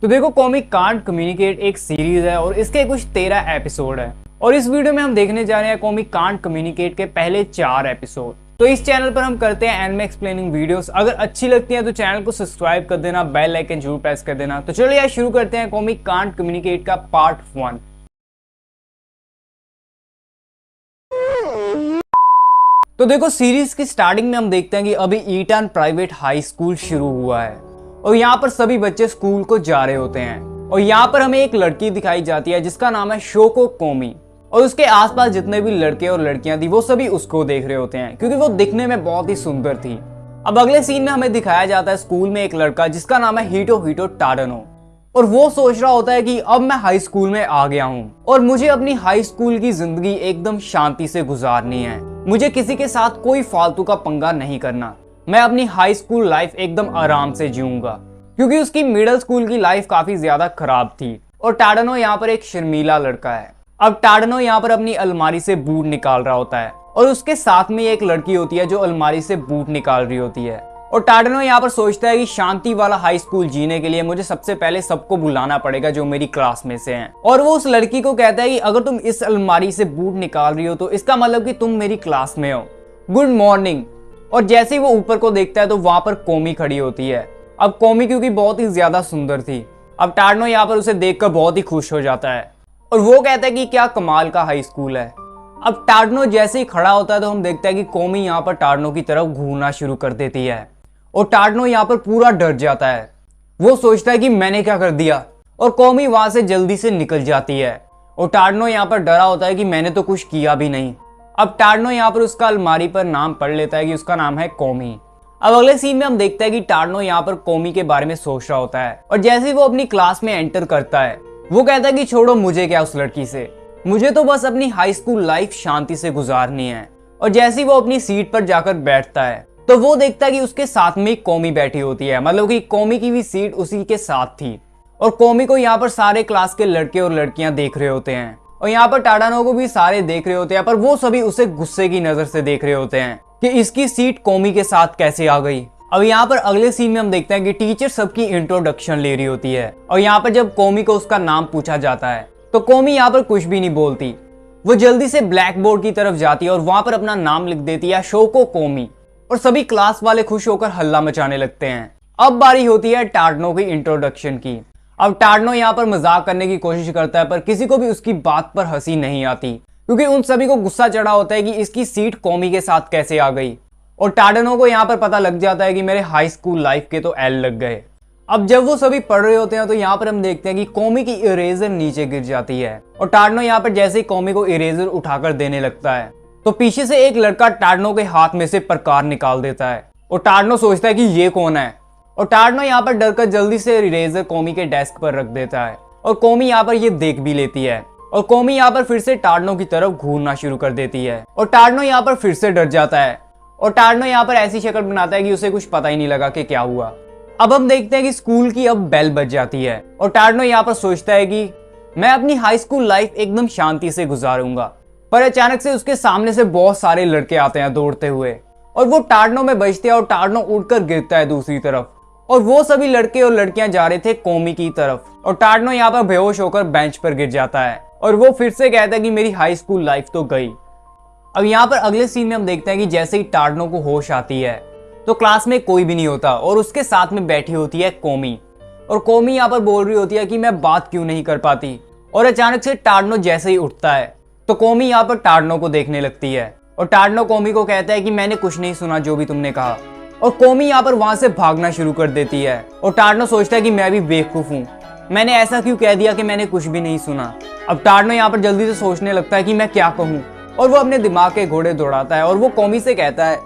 तो देखो, comic can't communicate एक सीरीज है और इसके कुछ 13 एपिसोड है। और इस वीडियो में हम देखने जा रहे हैं कॉमिक कांट कम्युनिकेट के पहले 4 एपिसोड। तो इस चैनल पर हम करते हैं एनिमे एक्सप्लेनिंग वीडियोस। अगर अच्छी लगती है तो चैनल को सब्सक्राइब कर देना, बेल आइकन जरूर प्रेस कर देना। तो चलिए यार शुरू करते हैं कॉमिक कांट कम्युनिकेट का पार्ट 1। तो देखो, सीरीज की स्टार्टिंग में हम देखते हैं कि अभी ईटन प्राइवेट हाई स्कूल शुरू हुआ है और यहाँ पर सभी बच्चे स्कूल को जा रहे होते हैं। और यहाँ पर हमें एक लड़की दिखाई जाती है जिसका नाम है शोको कोमी। और उसके आसपास जितने भी लड़के और लड़कियां थी वो सभी उसको देख रहे होते हैं क्योंकि वो दिखने में बहुत ही सुंदर थी। अब अगले सीन में हमें दिखाया जाता है स्कूल में एक लड़का जिसका नाम है हिटोहिटो टाडानो। और वो सोच रहा होता है कि अब मैं हाई स्कूल में आ गया हूँ और मुझे अपनी हाई स्कूल की जिंदगी एकदम शांति से गुजारनी है। मुझे किसी के साथ कोई फालतू का पंगा नहीं करना। मैं अपनी हाई स्कूल लाइफ एकदम आराम से जीऊंगा, क्योंकि उसकी मिडिल स्कूल की लाइफ काफी ज्यादा खराब थी। और टाडानो यहाँ पर एक शर्मीला लड़का है। अब टाडानो यहाँ पर अपनी अलमारी से बूट निकाल रहा होता है और उसके साथ में एक लड़की होती है जो अलमारी से बूट निकाल रही होती है। और टाडानो यहाँ पर सोचता है कि शांति वाला हाई स्कूल जीने के लिए मुझे सबसे पहले सबको बुलाना पड़ेगा जो मेरी क्लास में से हैं। और वो उस लड़की को कहता है कि अगर तुम इस अलमारी से बूट निकाल रही हो तो इसका मतलब कि तुम मेरी क्लास में हो। Good morning. और जैसे ही वो ऊपर को देखता है तो वहां पर कोमी खड़ी होती है। अब कोमी क्योंकि बहुत ही ज्यादा सुंदर थी, अब टाडानो यहाँ पर उसे देखकर बहुत ही खुश हो जाता है और वो कहता है कि क्या कमाल का हाई स्कूल है। अब टाडानो जैसे ही खड़ा होता है तो हम देखते हैं कि कोमी यहाँ पर टाडानो की तरफ घूरना शुरू कर देती है और टाडानो यहाँ पर पूरा डर जाता है। वो सोचता है कि मैंने क्या कर दिया और कोमी वहां से जल्दी से निकल जाती है। और टाडानो यहाँ पर डरा होता है कि मैंने तो कुछ किया भी नहीं। अब टाडानो यहाँ पर उसका अलमारी पर नाम पढ़ लेता है कि उसका नाम है कोमी। अब अगले सीन में हम देखते हैं कि टाडानो यहाँ पर कोमी के बारे में सोच रहा होता है और जैसे ही वो अपनी क्लास में एंटर करता है वो कहता है कि छोड़ो, मुझे क्या उस लड़की से, मुझे तो बस अपनी हाई स्कूल लाइफ शांति से गुजारनी है। और जैसे ही वो अपनी सीट पर जाकर बैठता है तो वो देखता है कि उसके साथ में कोमी बैठी होती है, मतलब कि कोमी की भी सीट उसी के साथ थी। और कोमी को यहाँ पर सारे क्लास के लड़के और लड़कियां देख रहे होते हैं और यहाँ पर टाडानो को भी सारे देख रहे होते हैं, पर वो सभी उसे गुस्से की नजर से देख रहे होते हैं कि इसकी सीट कोमी के साथ कैसे आ गई। अब यहाँ पर अगले सीन में हम देखते हैं कि टीचर सबकी इंट्रोडक्शन ले रही होती है और यहाँ पर जब कोमी को उसका नाम पूछा जाता है तो कोमी यहाँ पर कुछ भी नहीं बोलती। वो जल्दी से ब्लैक बोर्ड की तरफ जाती है और वहां पर अपना नाम लिख देती है, शोको कोमी। और सभी क्लास वाले खुश होकर हल्ला मचाने लगते हैं। अब बारी होती है टाडानो की इंट्रोडक्शन की। अब टाडानो यहाँ पर मजाक करने की कोशिश करता है पर किसी को भी उसकी बात पर हंसी नहीं आती क्योंकि उन सभी को गुस्सा चढ़ा होता है कि इसकी सीट कोमी के साथ कैसे आ गई। और टाडानो को यहाँ पर पता लग जाता है कि मेरे हाई स्कूल लाइफ के तो एल लग गए। अब जब वो सभी पढ़ रहे होते हैं तो यहाँ पर हम देखते हैं कि कोमी की इरेजर नीचे गिर जाती है और टाडानो यहाँ पर जैसे ही कोमी को इरेजर उठाकर देने लगता है तो पीछे से एक लड़का टाडानो के हाथ में से प्रकार निकाल देता है और टाडानो सोचता है कि ये कौन है। और टाडानो यहाँ पर डरकर जल्दी से इरेजर कोमी के डेस्क पर रख देता है और कोमी यहाँ पर ये देख भी लेती है। और कोमी यहाँ पर फिर से टाडानो की तरफ घूरना शुरू कर देती है और टाडानो यहाँ पर फिर से डर जाता है और टाडानो यहाँ पर ऐसी शक्ल बनाता है कि उसे कुछ पता ही नहीं लगा कि क्या हुआ। अब हम देखते हैं कि स्कूल की अब बेल बज जाती है और टाडानो यहाँ पर सोचता है कि मैं अपनी हाई स्कूल लाइफ एकदम शांति से गुजारूंगा। पर अचानक से उसके सामने से बहुत सारे लड़के आते हैं दौड़ते हुए और वो टाडानो में बजते हैं और टाडानो उड़कर गिरता है दूसरी तरफ। और वो सभी लड़के और लड़कियां जा रहे थे कोमी की तरफ और टाडानो यहाँ पर बेहोश होकर बेंच पर गिर जाता है और वो फिर से कहता है कि मेरी हाई स्कूल लाइफ तो गई। अब यहाँ पर अगले सीन में हम देखते हैं कि जैसे ही टाडानो को होश आती है तो क्लास में कोई भी नहीं होता और उसके साथ में बैठी होती है कोमी। और कोमी यहाँ पर बोल रही होती है कि मैं बात क्यों नहीं कर पाती। और अचानक से टाडानो जैसे ही उठता है तो कोमी यहाँ पर टाडानो को देखने लगती है और टाडानो कोमी को कहता है कि मैंने कुछ नहीं सुना जो भी तुमने कहा। और कोमी यहाँ पर वहां से भागना शुरू कर देती है और टाडानो सोचता है कि मैं भी बेवकूफ हूँ, मैंने ऐसा क्यों कह दिया कि मैंने कुछ भी नहीं सुना। अब टाडानो यहाँ पर जल्दी से सोचने लगता है कि मैं क्या कहूँ और वो अपने दिमाग के घोड़े दौड़ाता है और वो कोमी से कहता है,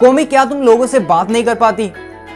कोमी क्या तुम लोगों से बात नहीं कर पाती।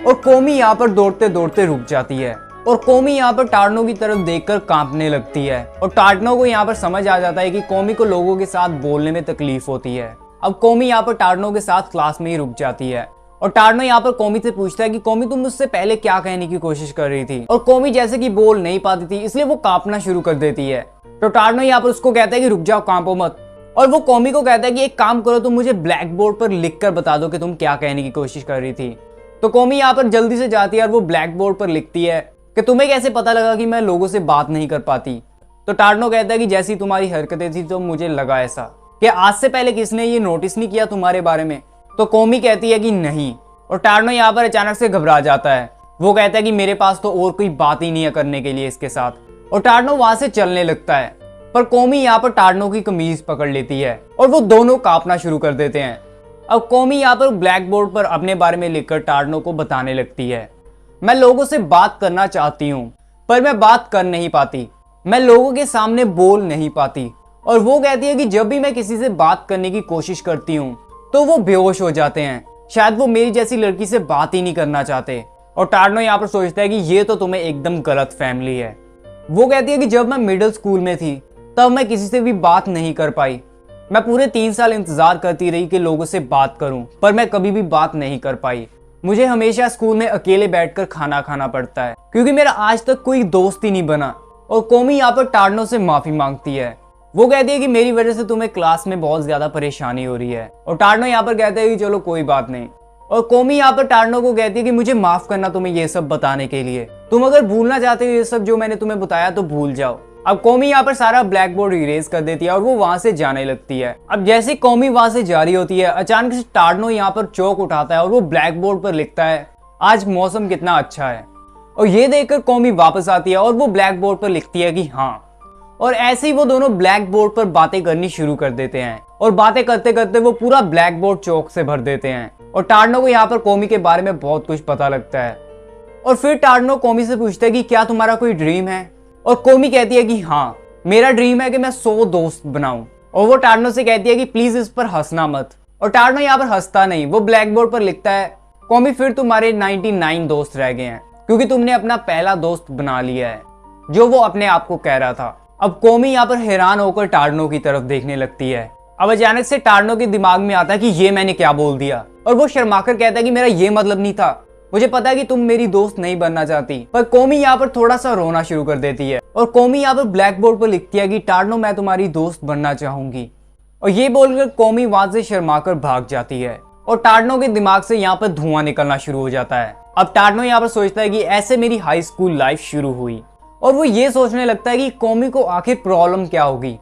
और कोमी यहाँ पर दौड़ते दौड़ते रुक जाती है और कोमी यहाँ पर टाडानो की तरफ देखकर कांपने लगती है। और टाडानो को यहाँ पर समझ आ जाता है कि कोमी को लोगों के साथ बोलने में तकलीफ होती है। अब कोमी यहाँ पर टाडानो के साथ क्लास में ही रुक जाती है और टाडानो यहाँ पर कोमी से पूछता है कि कोमी तुम मुझसे पहले क्या कहने की कोशिश कर रही थी। और कोमी जैसे कि बोल नहीं पाती थी इसलिए वो कांपना शुरू कर देती है। तो टाडानो यहाँ पर उसको कहता है कि रुक जाओ, कांपो मत। और वो कोमी को कहता है कि एक काम करो, तुम मुझे ब्लैक बोर्ड पर लिख कर बता दो कि तुम क्या कहने की कोशिश कर रही थी। तो कोमी यहाँ पर जल्दी से जाती है और वो ब्लैक बोर्ड पर लिखती है, कि तुम्हें कैसे पता लगा कि मैं लोगों से बात नहीं कर पाती। तो टार्नो कहता है कि जैसी तुम्हारी हरकतें थी तो मुझे लगा ऐसा कि आज से पहले किसने ये नोटिस नहीं किया तुम्हारे बारे में। तो कोमी कहती है कि नहीं, और टार्नो यहाँ पर अचानक से घबरा जाता है। वो कहता है कि मेरे पास तो और कोई बात ही नहीं है करने के लिए इसके साथ, और टार्नो वहां से चलने लगता है। पर कोमी यहाँ पर टार्नो की कमीज पकड़ लेती है और वो दोनों कांपना शुरू कर देते हैं। अब कोमी यहाँ पर ब्लैक बोर्ड पर अपने बारे में लिखकर टार्नो को बताने लगती है, मैं लोगों से बात करना चाहती हूँ पर मैं बात कर नहीं पाती, मैं लोगों के सामने बोल नहीं पाती। और वो कहती है कि जब भी मैं किसी से बात करने की कोशिश करती हूँ तो वो बेहोश हो जाते हैं, शायद वो मेरी जैसी लड़की से बात ही नहीं करना चाहते। और टार्नो यहाँ पर सोचता है कि ये तो तुम्हें एकदम गलत फैमिली है। वो कहती है कि जब मैं मिडिल स्कूल में थी तब मैं किसी से भी बात नहीं कर पाई, मैं पूरे 3 साल इंतजार करती रही कि लोगों से बात करूं, पर मैं कभी भी बात नहीं कर पाई। मुझे हमेशा स्कूल में अकेले बैठकर खाना खाना पड़ता है क्योंकि मेरा आज तक कोई दोस्त ही नहीं बना। और कोमी यहाँ पर टार्नो से माफी मांगती है। वो कहती है कि मेरी वजह से तुम्हें क्लास में बहुत ज्यादा परेशानी हो रही है। और टार्नो यहाँ पर कहता है कि चलो कोई बात नहीं। और कोमी यहाँ पर टार्नो को कहती है कि मुझे माफ करना तुम्हें ये सब बताने के लिए, तुम अगर भूलना चाहते हो ये सब जो मैंने तुम्हें बताया तो भूल जाओ। अब कोमी यहाँ पर सारा ब्लैक बोर्ड इरेज कर देती है और वो वहां से जाने लगती है। अब जैसे कोमी वहां से जा रही होती है अचानक से टार्नो यहाँ पर चौक उठाता है और वो ब्लैक बोर्ड पर लिखता है, आज मौसम कितना अच्छा है। और ये देखकर कोमी वापस आती है और वो ब्लैक बोर्ड पर लिखती है कि हाँ। और ऐसे ही वो दोनों ब्लैक बोर्ड पर बातें करनी शुरू कर देते हैं और बातें करते करते वो पूरा ब्लैक बोर्ड चौक से भर देते हैं। और टार्नो को यहाँ पर कोमी के बारे में बहुत कुछ पता लगता है। और फिर टार्नो कोमी से पूछता है कि क्या तुम्हारा कोई ड्रीम है। और कोमी कहती है कि हाँ, मेरा ड्रीम है कि मैं 100 दोस्त बनाऊं। और वो टार्नो से कहती है कि प्लीज इस पर हंसना मत। और टार्नो यहाँ पर हंसता नहीं, वो ब्लैक बोर्ड पर लिखता है, कोमी फिर तुम्हारे 99 दोस्त रह गए हैं क्योंकि तुमने अपना पहला दोस्त बना लिया है, जो वो अपने आप को कह रहा था। अब कोमी यहाँ पर हैरान होकर टार्नो की तरफ देखने लगती है। अब अचानक से टार्नो के दिमाग में आता है कि ये मैंने क्या बोल दिया। और वो शर्माकर कहता है कि मेरा ये मतलब नहीं था, मुझे पता है कि तुम मेरी दोस्त नहीं बनना चाहती। पर कोमी यहाँ पर थोड़ा सा रोना शुरू कर देती है और कोमी यहाँ पर ब्लैक बोर्ड पर लिखती है कि टार्नो मैं तुम्हारी दोस्त बनना चाहूंगी। और ये बोलकर कोमी वहां से शर्माकर भाग जाती है और टार्नो के दिमाग से यहाँ पर धुआं निकलना शुरू हो जाता है। अब टार्नो यहाँ पर सोचता है कि ऐसे मेरी हाई स्कूल लाइफ शुरू हुई। और वो ये सोचने लगता है कि कोमी को आखिर प्रॉब्लम क्या होगी।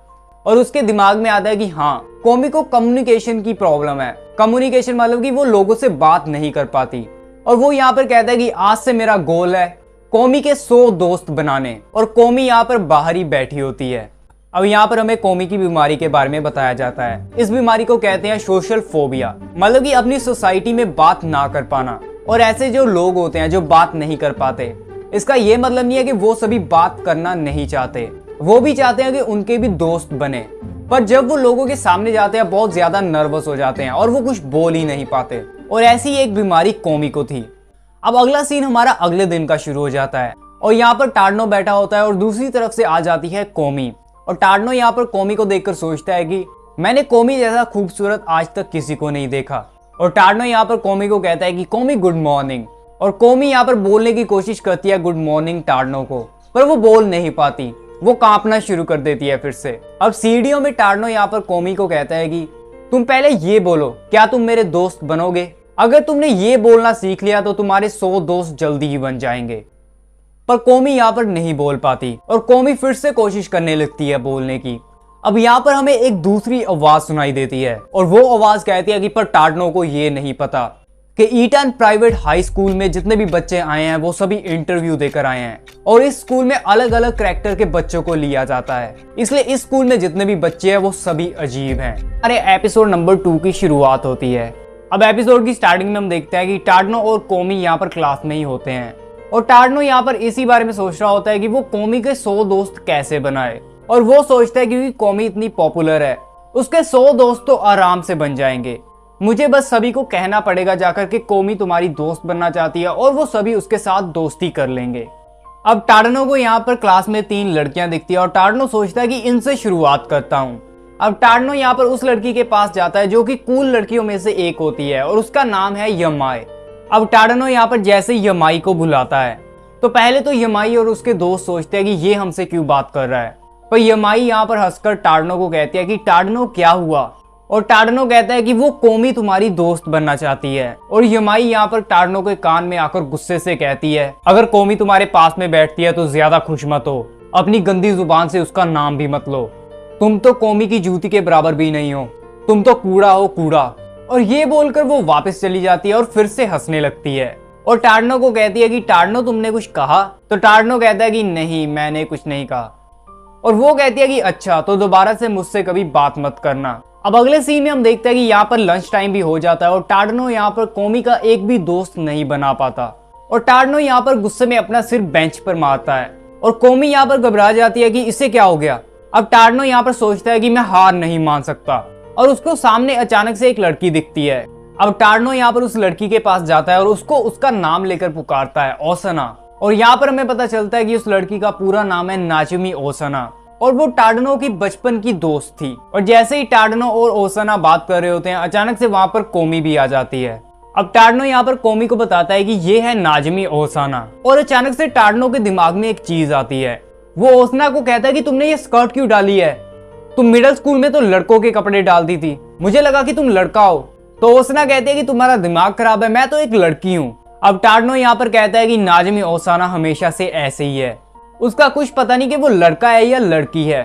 और उसके दिमाग में आता है कि हाँ, कोमी को कम्युनिकेशन की प्रॉब्लम है। कम्युनिकेशन मतलब कि वो लोगों से बात नहीं कर पाती। और वो यहाँ पर कहता है कि आज से मेरा गोल है कोमी के 100 दोस्त बनाने। और कोमी यहाँ पर बाहर ही बैठी होती है। अब यहाँ पर हमें कोमी की बीमारी के बारे में बताया जाता है। इस बीमारी को कहते हैं सोशल फोबिया, मतलब कि अपनी सोसाइटी में बात ना कर पाना। और ऐसे जो लोग होते हैं जो बात नहीं कर पाते, इसका ये मतलब नहीं है कि वो सभी बात करना नहीं चाहते, वो भी चाहते हैं कि उनके भी दोस्त बने। पर जब वो लोगों के सामने जाते हैं बहुत ज्यादा नर्वस हो जाते हैं और वो कुछ बोल ही नहीं पाते। और ऐसी एक बीमारी कोमी को थी। अब अगला सीन हमारा अगले दिन का शुरू हो जाता है और यहाँ पर टार्नो बैठा होता है और दूसरी तरफ से आ जाती है कोमी। और टार्नो यहाँ पर कोमी को देखकर सोचता है कि मैंने कोमी जैसा खूबसूरत आज तक किसी को नहीं देखा। और टार्नो यहाँ पर कोमी को कहता है कि कोमी गुड मॉर्निंग। और कोमी यहाँ पर बोलने की कोशिश करती है गुड मॉर्निंग टार्नो को, पर वो बोल नहीं पाती, वो कांपना शुरू कर देती है फिर से। अब सीढ़ियों में टार्नो यहाँ पर कोमी को कहता है कि तुम पहले ये बोलो, क्या तुम मेरे दोस्त बनोगे? अगर तुमने ये बोलना सीख लिया तो तुम्हारे 100 दोस्त जल्दी ही बन जाएंगे। पर कोमी यहाँ पर नहीं बोल पाती और कोमी फिर से कोशिश करने लगती है बोलने की। अब यहाँ पर हमें एक दूसरी आवाज सुनाई देती है और वो आवाज कहती है कि पर टार्नो को ये नहीं पता कि ईटन प्राइवेट हाई स्कूल में जितने भी बच्चे आए हैं वो सभी इंटरव्यू देकर आए हैं। और इस स्कूल में अलग अलग कैरेक्टर के बच्चों को लिया जाता है, इसलिए इस स्कूल में जितने भी बच्चे हैं वो सभी अजीब हैं। अरे एपिसोड नंबर 2 की शुरुआत होती है। अब एपिसोड की स्टार्टिंग में हम देखते हैं कि टार्नो और कोमी यहाँ पर क्लास में ही होते हैं और टार्नो यहाँ पर इसी बारे में सोच रहा होता है कि वो कोमी के 100 दोस्त कैसे बनाए। और वो सोचता है क्योंकि कोमी इतनी पॉपुलर है उसके 100 दोस्त तो आराम से बन जाएंगे, मुझे बस सभी को कहना पड़ेगा जाकर कि कोमी तुम्हारी दोस्त बनना चाहती है और वो सभी उसके साथ दोस्ती कर लेंगे। अब टार्नो को यहाँ पर क्लास में 3 लड़कियां दिखती है और टार्नो सोचता है कि इनसे शुरुआत करता हूँ। अब टार्नो यहाँ पर उस लड़की के पास जाता है जो कि कूल लड़कियों में से एक होती है और उसका नाम है यमाई। अब टार्नो यहाँ पर जैसे यमाई को बुलाता है तो पहले तो यमाई और उसके दोस्त सोचते हैं कि ये हमसे क्यों बात कर रहा है, पर यमाई यहाँ पर हंसकर टार्नो को कहती है कि टार्नो क्या हुआ, और टाडनो कहता है कि वो कोमी तुम्हारी दोस्त बनना चाहती है। और यमाई यहाँ पर टाडनो के कान में आकर गुस्से से कहती है, अगर कोमी तुम्हारे पास में बैठती है तो ज्यादा खुश मत हो, अपनी गंदी जुबान से उसका नाम भी मत लो। तुम तो कोमी की जूती के बराबर भी नहीं हो, तुम तो कूड़ा हो, कूड़ा। और ये बोलकर वो वापस चली जाती है और फिर से हंसने लगती है और टाडनो को कहती है कि टाडनो तुमने कुछ कहा? तो टाडनो कहता है कि नहीं, मैंने कुछ नहीं कहा। और वो कहती है कि अच्छा, तो दोबारा से मुझसे कभी बात मत करना। अब अगले सीन में हम देखते हैं कि यहाँ पर लंच टाइम भी हो जाता है और टाडनो यहाँ पर कोमी का एक भी दोस्त नहीं बना पाता और टाडनो यहाँ पर गुस्से में अपना सिर बेंच पर मारता है और कोमी यहाँ पर घबरा जाती है कि इसे क्या हो गया। अब टाडनो यहाँ पर सोचता है कि मैं हार नहीं मान सकता और उसको सामने अचानक से एक लड़की दिखती है। अब टाडनो यहाँ पर उस लड़की के पास जाता है और उसको उसका नाम लेकर पुकारता है, ओसाना। और यहाँ पर हमें पता चलता है कि उस लड़की का पूरा नाम है नाजुमी ओसाना और वो टाडनो की बचपन की दोस्त थी। और जैसे ही टाडनो और ओसाना बात कर रहे होते हैं, अचानक से वहां पर कोमी भी आ जाती है। अब टाडनो यहाँ पर कोमी को बताता है कि ये है नाजुमी ओसाना और अचानक से टाडनो के दिमाग में एक चीज आती है। वो ओसाना को कहता है कि तुमने ये स्कर्ट क्यों डाली है? तुम मिडिल स्कूल में तो लड़कों के कपड़े डालती थी, मुझे लगा कि तुम लड़का हो। तो ओसाना कहती है कि तुम्हारा दिमाग खराब है, मैं तो एक लड़की हूँ। अब टाडनो यहाँ पर कहता है कि नाजुमी ओसाना हमेशा से ऐसे ही है, उसका कुछ पता नहीं कि वो लड़का है या लड़की है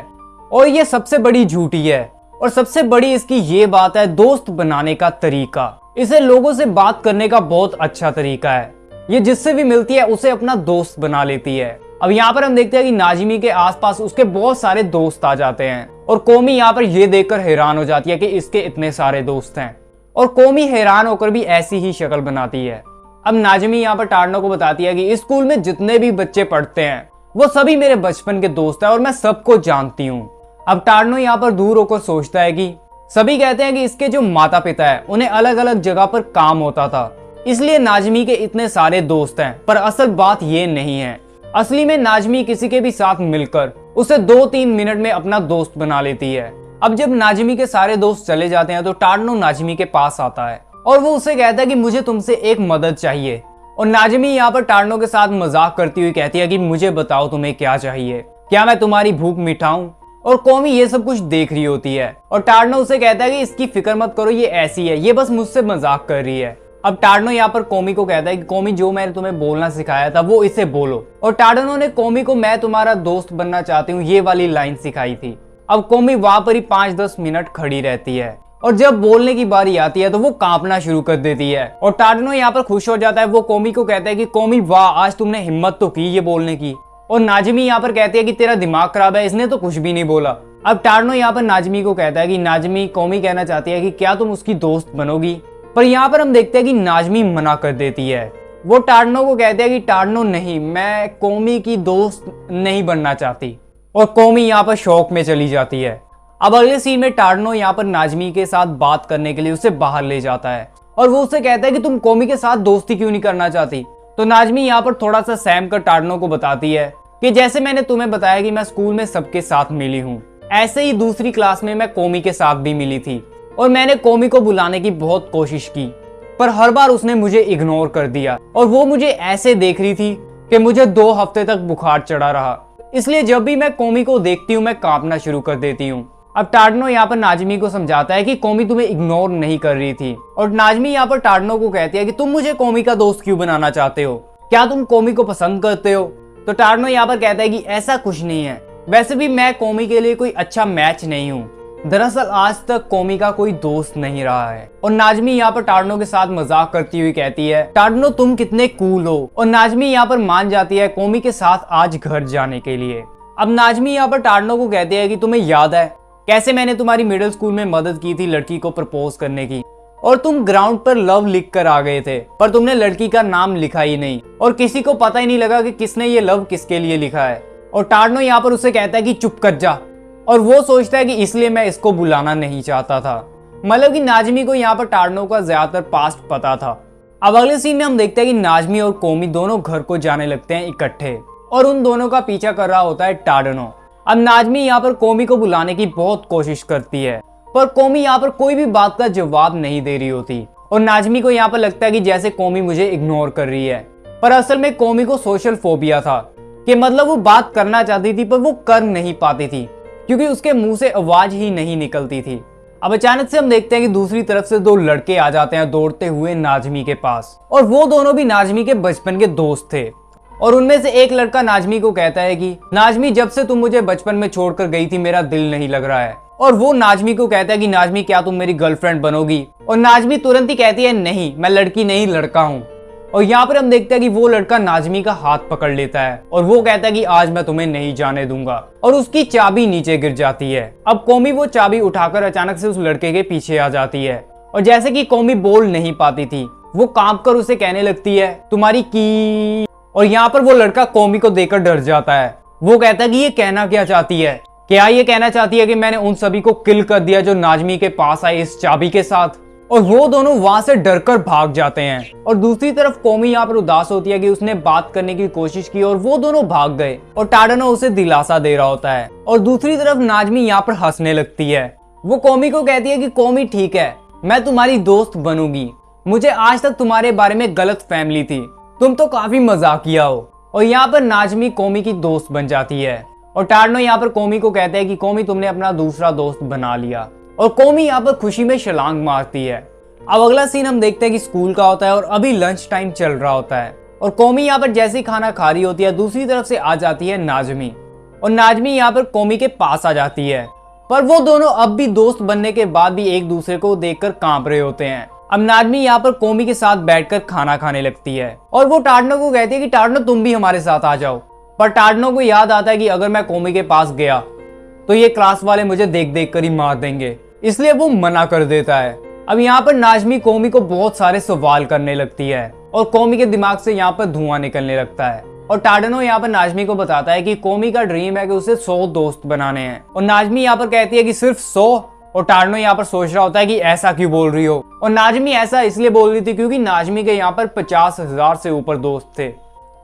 और ये सबसे बड़ी झूठी है। और सबसे बड़ी इसकी ये बात है दोस्त बनाने का तरीका। इसे लोगों से बात करने का बहुत अच्छा तरीका है, ये जिससे भी मिलती है उसे अपना दोस्त बना लेती है। अब यहाँ पर हम देखते हैं कि नाजुमी के आसपास उसके बहुत सारे दोस्त आ जाते हैं और कोमी यहाँ पर ये देखकर हैरान हो जाती है कि इसके इतने सारे दोस्त हैं और कोमी हैरान होकर भी ऐसी ही शक्ल बनाती है। अब नाजुमी यहाँ पर टाडनो को बताती है कि इस स्कूल में जितने भी बच्चे पढ़ते हैं वो सभी मेरे बचपन के दोस्त हैं और मैं सबको जानती हूँ। अब टाडनो यहाँ पर दूर होकर सोचता है कि सभी कहते हैं कि इसके जो माता पिता है उन्हें अलग अलग जगह पर काम होता था, इसलिए नाजुमी के इतने सारे दोस्त हैं। पर असल बात ये नहीं है, असली में नाजुमी किसी के भी साथ मिलकर उसे 2-3 मिनट में अपना दोस्त बना लेती है। अब जब नाजुमी के सारे दोस्त चले जाते हैं तो टाडनो नाजुमी के पास आता है और वो उसे कहता है कि मुझे तुमसे एक मदद चाहिए। और नाजुमी यहाँ पर टाडनो के साथ मजाक करती हुई कहती है कि मुझे बताओ तुम्हें क्या चाहिए, क्या मैं तुम्हारी भूख मिटाऊं? और कोमी ये सब कुछ देख रही होती है और टाडनो उसे कहता है कि इसकी फिक्र मत करो, ये ऐसी है, ये बस मुझसे मजाक कर रही है। अब टाडनो यहाँ पर कोमी को कहता है कि कोमी जो मैंने तुम्हें बोलना सिखाया था वो इसे बोलो। और टाडनो ने कोमी को मैं तुम्हारा दोस्त बनना चाहती हूँ ये वाली लाइन सिखाई थी। अब कोमी वहां पर ही 5-10 मिनट खड़ी रहती है और जब बोलने की बारी आती है तो वो कांपना शुरू कर देती है और टाडनो यहाँ पर खुश हो जाता है। वो कोमी को कहता है कि कोमी वाह, आज तुमने हिम्मत तो की ये बोलने की। और नाजुमी यहाँ पर कहती है कि तेरा दिमाग खराब है, इसने तो कुछ भी नहीं बोला। अब टाडनो यहाँ पर नाजुमी को कहता है कि नाजुमी, कोमी कहना चाहती है कि क्या तुम उसकी दोस्त बनोगी? पर यहाँ पर हम देखते हैं कि नाजुमी मना कर देती है। वो टाडनो को कहते हैं कि टाडनो नहीं, मैं कोमी की दोस्त नहीं बनना चाहती। और कोमी यहाँ पर शौक में चली जाती है। अब अगले सीन में टाडनो यहाँ पर नाजुमी के साथ बात करने के लिए उसे बाहर ले जाता है और वो उसे कहता है कि तुम कोमी के साथ दोस्ती क्यों नहीं करना चाहती? तो नाजुमी यहाँ पर थोड़ा सा सहम कर टाडनो को बताती है कि जैसे मैंने तुम्हें बताया कि मैं स्कूल में सबके साथ मिली हूँ, ऐसे ही दूसरी क्लास में मैं कोमी के साथ भी मिली थी और मैंने कोमी को बुलाने की बहुत कोशिश की, पर हर बार उसने मुझे इग्नोर कर दिया और वो मुझे ऐसे देख रही थी कि मुझे 2 हफ्ते तक बुखार चढ़ा रहा। इसलिए जब भी मैं कोमी को देखती हूँ मैं कांपना शुरू कर देती हूँ। अब टाडनो यहाँ पर नाजुमी को समझाता है कि कोमी तुम्हें इग्नोर नहीं कर रही थी और नाजुमी यहाँ पर टाडनो को कहती है कि तुम मुझे कोमी का दोस्त क्यों बनाना चाहते हो? क्या तुम कोमी को पसंद करते हो? तो टाडनो यहाँ पर कहता है कि ऐसा कुछ नहीं है, वैसे भी मैं कोमी के लिए कोई अच्छा मैच नहीं हूँ। दरअसल आज तक कोमी का कोई दोस्त नहीं रहा है। और नाजुमी यहाँ पर टाडनो के साथ मजाक करती हुई कहती है, टाडनो तुम कितने कूल हो। और नाजुमी यहाँ पर मान जाती है कोमी के साथ आज घर जाने के लिए। अब नाजुमी यहाँ पर टाडनो को कहती है कि तुम्हें याद है कैसे मैंने तुम्हारी मिडिल स्कूल में मदद की थी लड़की को प्रपोज करने की, और तुम ग्राउंड पर लव लिख कर आ गए थे, पर तुमने लड़की का नाम लिखा ही नहीं और किसी को पता ही नहीं लगा कि किसने ये लव किसके लिए लिखा है। और टाडनो यहाँ पर उसे कहता है कि चुप कर जा, और वो सोचता है कि इसलिए मैं इसको बुलाना नहीं चाहता था। मतलब कि नाजुमी को यहाँ पर टाडनो का ज्यादातर पास्ट पता था। अब अगले सीन में हम देखते हैं कि नाजुमी और कोमी दोनों घर को जाने लगते हैं इकट्ठे और उन दोनों का पीछा कर रहा होता है टाडनो। अब नाजुमी यहाँ पर कोमी को बुलाने की बहुत कोशिश करती है, पर कोमी यहाँ पर कोई भी बात का जवाब नहीं दे रही होती और नाजुमी को यहाँ पर लगता है कि जैसे कोमी मुझे इग्नोर कर रही है। पर असल में कोमी को सोशल फोबिया था कि मतलब वो बात करना चाहती थी पर वो कर नहीं पाती थी क्योंकि उसके मुंह से आवाज ही नहीं निकलती थी। अब अचानक से हम देखते हैं कि दूसरी तरफ से दो लड़के आ जाते हैं दौड़ते हुए नाजमी के पास, और वो दोनों भी नाजमी के बचपन के दोस्त थे। और उनमें से एक लड़का नाजमी को कहता है कि नाजमी, जब से तुम मुझे बचपन में छोड़कर गई थी मेरा दिल नहीं लग रहा है। और वो नाजमी को कहता है कि नाजमी, क्या तुम मेरी गर्लफ्रेंड बनोगी? और नाजमी तुरंत ही कहती है, नहीं, मैं लड़की नहीं लड़का हूँ। और यहाँ पर हम देखते हैं कि वो लड़का नाजमी का हाथ पकड़ लेता है और वो कहता है कि आज मैं तुम्हें नहीं जाने दूंगा, और उसकी चाबी नीचे गिर जाती है। अब कौमी वो चाबी उठाकर अचानक से उस लड़के के पीछे आ जाती है, और जैसे कि कौमी बोल नहीं पाती थी, वो कांप कर उसे कहने लगती है, तुम्हारी की। और यहाँ पर वो लड़का कौमी को देखकर डर जाता है। वो कहता है कि ये कहना क्या चाहती है? क्या ये कहना चाहती है कि मैंने उन सभी को किल कर दिया जो नाजमी के पास आए इस चाबी के साथ? और वो दोनों वहां से डरकर भाग जाते हैं। और दूसरी तरफ कौमी यहाँ पर उदास होती है कि उसने बात करने की कोशिश की और वो दोनों भाग गए, और टाडनो उसे दिलासा दे रहा होता है। और दूसरी तरफ नाजमी यहाँ पर हंसने लगती है। वो कौमी को कहती है कि कौमी, ठीक है, मैं तुम्हारी दोस्त बनूंगी। मुझे आज तक तुम्हारे बारे में गलत फहमी थी, तुम तो काफी मजाकिया हो। और यहाँ पर नाजमी कौमी की दोस्त बन जाती है। और टाडनो यहाँ पर कौमी को कहता है कि कौमी, तुमने अपना दूसरा दोस्त बना लिया। और कौमी यहाँ पर खुशी में छलांग मारती है। अब अगला सीन हम देखते हैं कि स्कूल का होता है और अभी लंच टाइम चल रहा होता है। और कौमी यहाँ पर जैसे ही खाना खा रही होती है, दूसरी तरफ से आ जाती है नाजमी। और नाजमी यहाँ पर कौमी के पास आ जाती है, पर वो दोनों अब भी दोस्त बनने के बाद भी एक दूसरे को देखकर कांप रहे होते हैं। अब नाजमी यहाँ पर कौमी के साथ बैठकर खाना खाने लगती है, और वो टाडनो को कहती है कि टाडनो, तुम भी हमारे साथ आ जाओ। पर टाडनो को याद आता है कि अगर मैं कौमी के पास गया तो ये क्लास वाले मुझे देख देख कर ही मार देंगे, इसलिए वो मना कर देता है। अब यहाँ पर नाजमी कौमी को बहुत सारे सवाल करने लगती है, और कौमी के दिमाग से यहाँ पर धुआं निकलने लगता है। और टाडनो यहाँ पर नाजमी को बताता है कि कौमी का ड्रीम है कि उसे 100 दोस्त बनाने हैं। और नाजमी यहाँ पर कहती है कि सिर्फ 100? और टाडनो यहाँ पर सोच रहा होता है कि ऐसा क्यों बोल रही हो। और नाजमी ऐसा इसलिए बोल रही थी क्योंकि नाजमी के यहाँ पर 50,000 से ऊपर दोस्त थे।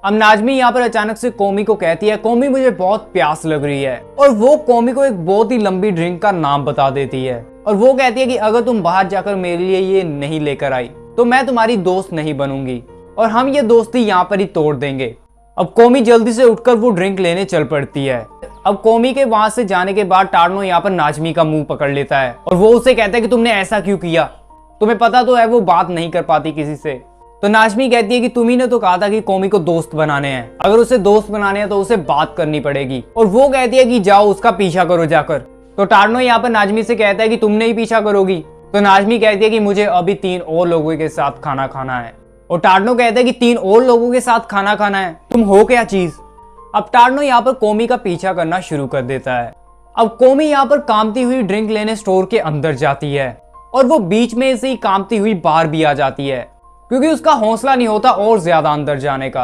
अब नाजमी यहाँ पर अचानक से कौमी को कहती है, कौमी, मुझे बहुत प्यास लग रही है। और वो कौमी को एक बहुत ही लंबी ड्रिंक का नाम बता देती है, और वो कहती है कि अगर तुम बाहर जाकर मेरे लिए ये नहीं लेकर आई तो मैं तुम्हारी दोस्त नहीं बनूंगी, और हम ये दोस्ती यहाँ पर ही तोड़ देंगे। अब कौमी जल्दी से उठकर वो ड्रिंक लेने चल पड़ती है। अब कौमी के वहां से जाने के बाद टाडनो यहाँ पर नाजमी का मुंह पकड़ लेता है, और वो उसे कहता है कि तुमने ऐसा क्यों किया? तुम्हें पता तो है वो बात नहीं कर पाती किसी से। तो नाजमी कहती है कि तुम्ही ने तो कहा था कि कौमी को दोस्त बनाने हैं, अगर उसे दोस्त बनाने हैं तो उसे बात करनी पड़ेगी। और वो कहती है कि जाओ उसका पीछा करो जाकर। तो टाडनो यहाँ पर नाजमी से कहता है कि तुमने ही पीछा करोगी। तो नाजमी कहती है कि मुझे अभी 3 और लोगों के साथ खाना खाना है। और टाडनो कहता है कि 3 और लोगों के साथ खाना खाना है, तुम हो क्या चीज? अब टाडनो यहाँ पर कौमी का पीछा करना शुरू कर देता है। अब कौमी यहाँ पर कामती हुई ड्रिंक लेने स्टोर के अंदर जाती है, और वो बीच में से ही कामती हुई बाहर भी आ जाती है, क्योंकि उसका हौसला नहीं होता और ज्यादा अंदर जाने का।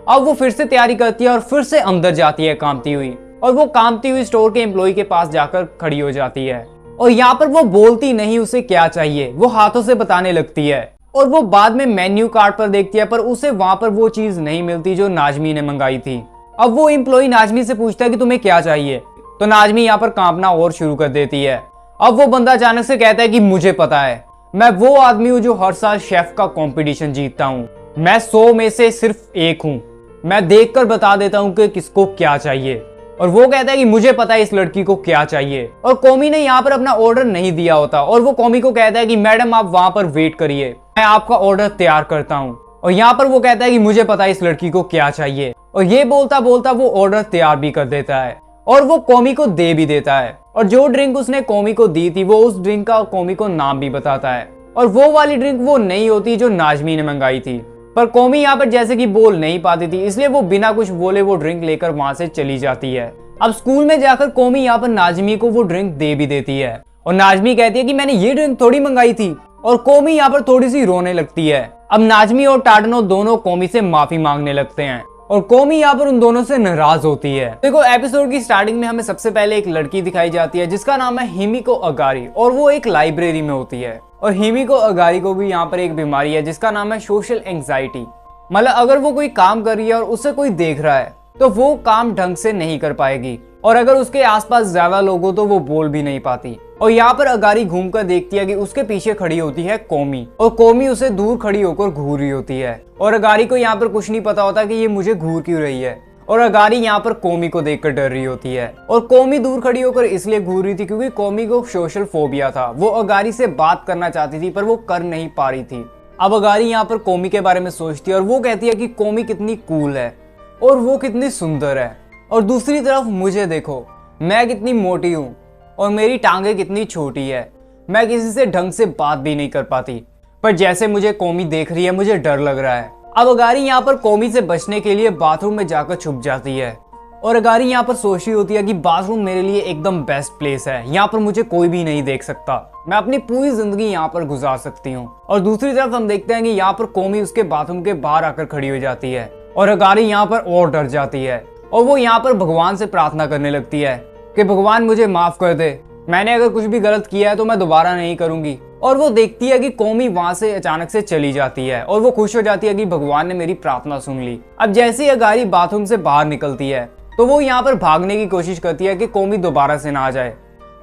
अब वो फिर से तैयारी करती है और फिर से अंदर जाती है कामती हुई, और वो कामती हुई स्टोर के एम्प्लॉय के पास जाकर खड़ी हो जाती है। और यहाँ पर वो बोलती नहीं उसे क्या चाहिए, वो हाथों से बताने लगती है। और वो बाद में मेन्यू कार्ड पर देखती है, पर उसे वहां पर वो चीज नहीं मिलती जो नाजमी ने मंगाई थी। अब वो एम्प्लॉय नाजमी से पूछता है कि तुम्हें क्या चाहिए? तो नाजमी यहाँ पर कांपना और शुरू कर देती है। अब वो बंदा अचानक से कहता है कि मुझे पता है, मैं वो आदमी हूँ जो हर साल शेफ का कंपटीशन जीतता हूँ। मैं 100 में से सिर्फ 1 हूँ। मैं देखकर बता देता हूँ कि किसको क्या चाहिए। और वो कहता है कि मुझे पता है इस लड़की को क्या चाहिए। और कौमी ने यहाँ पर अपना ऑर्डर नहीं दिया होता, और वो कौमी को कहता है कि मैडम आप वहां पर वेट करिए, मैं आपका ऑर्डर तैयार करता हूँ। और यहाँ पर वो कहता है कि मुझे पता है इस लड़की को क्या चाहिए। और ये बोलता बोलता वो ऑर्डर तैयार भी कर देता है, और वो कौमी को दे भी देता है। और जो ड्रिंक उसने कौमी को दी थी वो उस ड्रिंक का कौमी को नाम भी बताता है। और वो वाली ड्रिंक वो नहीं होती जो नाजमी ने मंगाई थी, पर कौमी यहाँ पर जैसे कि बोल नहीं पाती थी, इसलिए वो बिना कुछ बोले वो ड्रिंक लेकर वहां से चली जाती है। अब स्कूल में जाकर कौमी यहाँ पर नाजमी को वो ड्रिंक दे भी देती है, और नाजमी कहती है कि मैंने ये ड्रिंक थोड़ी मंगाई थी। और कौमी यहाँ पर थोड़ी सी रोने लगती है। अब नाजमी और टाडनो दोनों कौमी से माफी मांगने लगते हैं, और कौमी यहाँ पर उन दोनों से नाराज होती है। देखो, एपिसोड की स्टार्टिंग में हमें सबसे पहले एक लड़की दिखाई जाती है जिसका नाम है हिमिको अगारी, और वो एक लाइब्रेरी में होती है। और हिमिको अगारी को भी यहाँ पर एक बीमारी है जिसका नाम है सोशल एंजाइटी। मतलब अगर वो कोई काम कर रही है और उसे कोई देख रहा है तो वो काम ढंग से नहीं कर पाएगी, और अगर उसके आसपास ज्यादा लोग हो तो वो बोल भी नहीं पाती। और यहाँ पर अगारी घूमकर देखती है कि उसके पीछे खड़ी होती है कौमी, और कौमी उसे दूर खड़ी होकर घूर रही होती है। और अगारी को यहाँ पर कुछ नहीं पता होता कि ये मुझे घूर क्यों रही है। और अगारी यहाँ पर कोमी को देखकर डर रही होती है और कोमी दूर खड़ी होकर इसलिए घूर रही थी क्योंकि कोमी को सोशल फोबिया था। वो अगारी से बात करना चाहती थी पर वो कर नहीं पा रही थी। अब अगारी यहाँ पर कोमी के बारे में सोचती है और वो कहती है कि कोमी कितनी कूल है और वो कितनी सुंदर है, और दूसरी तरफ मुझे देखो, मैं कितनी मोटी हूँ और मेरी टांगे कितनी छोटी है, मैं किसी से ढंग से बात भी नहीं कर पाती, पर जैसे मुझे कोमी देख रही है मुझे डर लग रहा है। अब अगारी यहाँ पर कोमी से बचने के लिए बाथरूम में जाकर छुप जाती है और अगारी यहाँ पर सोच रही होती है कि बाथरूम मेरे लिए एकदम बेस्ट प्लेस है, यहाँ पर मुझे कोई भी नहीं देख सकता, मैं अपनी पूरी जिंदगी यहाँ पर गुजार सकती हूँ। और दूसरी तरफ हम देखते हैं कि यहाँ पर कोमी उसके बाथरूम के बाहर आकर खड़ी हो जाती है और अगारी यहाँ पर और डर जाती है और वो यहाँ पर भगवान से प्रार्थना करने लगती है कि भगवान मुझे माफ कर दे, मैंने अगर कुछ भी गलत किया है तो मैं दोबारा नहीं करूंगी। और वो देखती है कि कोमी वहां से अचानक से चली जाती है और वो खुश हो जाती है कि भगवान ने मेरी प्रार्थना सुन ली। अब जैसे ही अगारी बाथरूम से बाहर निकलती है तो वो यहाँ पर भागने की कोशिश करती है कि कोमी दोबारा से ना आ जाए,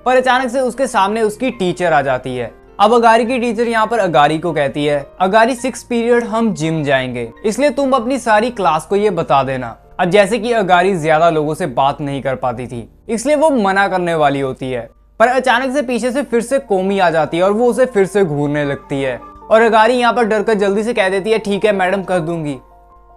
पर अचानक से उसके सामने उसकी टीचर आ जाती है। अब अगारी की टीचर यहाँ पर अगारी को कहती है, अगारी 6 पीरियड हम जिम जाएंगे, इसलिए तुम अपनी सारी क्लास को ये बता देना। अब जैसे कि अगारी ज्यादा लोगों से बात नहीं कर पाती थी इसलिए वो मना करने वाली होती है, पर अचानक से पीछे से फिर से कोमी आ जाती है और वो उसे फिर से घूरने लगती है और अगारी यहाँ पर डरकर जल्दी से कह देती है ठीक है मैडम कर दूंगी,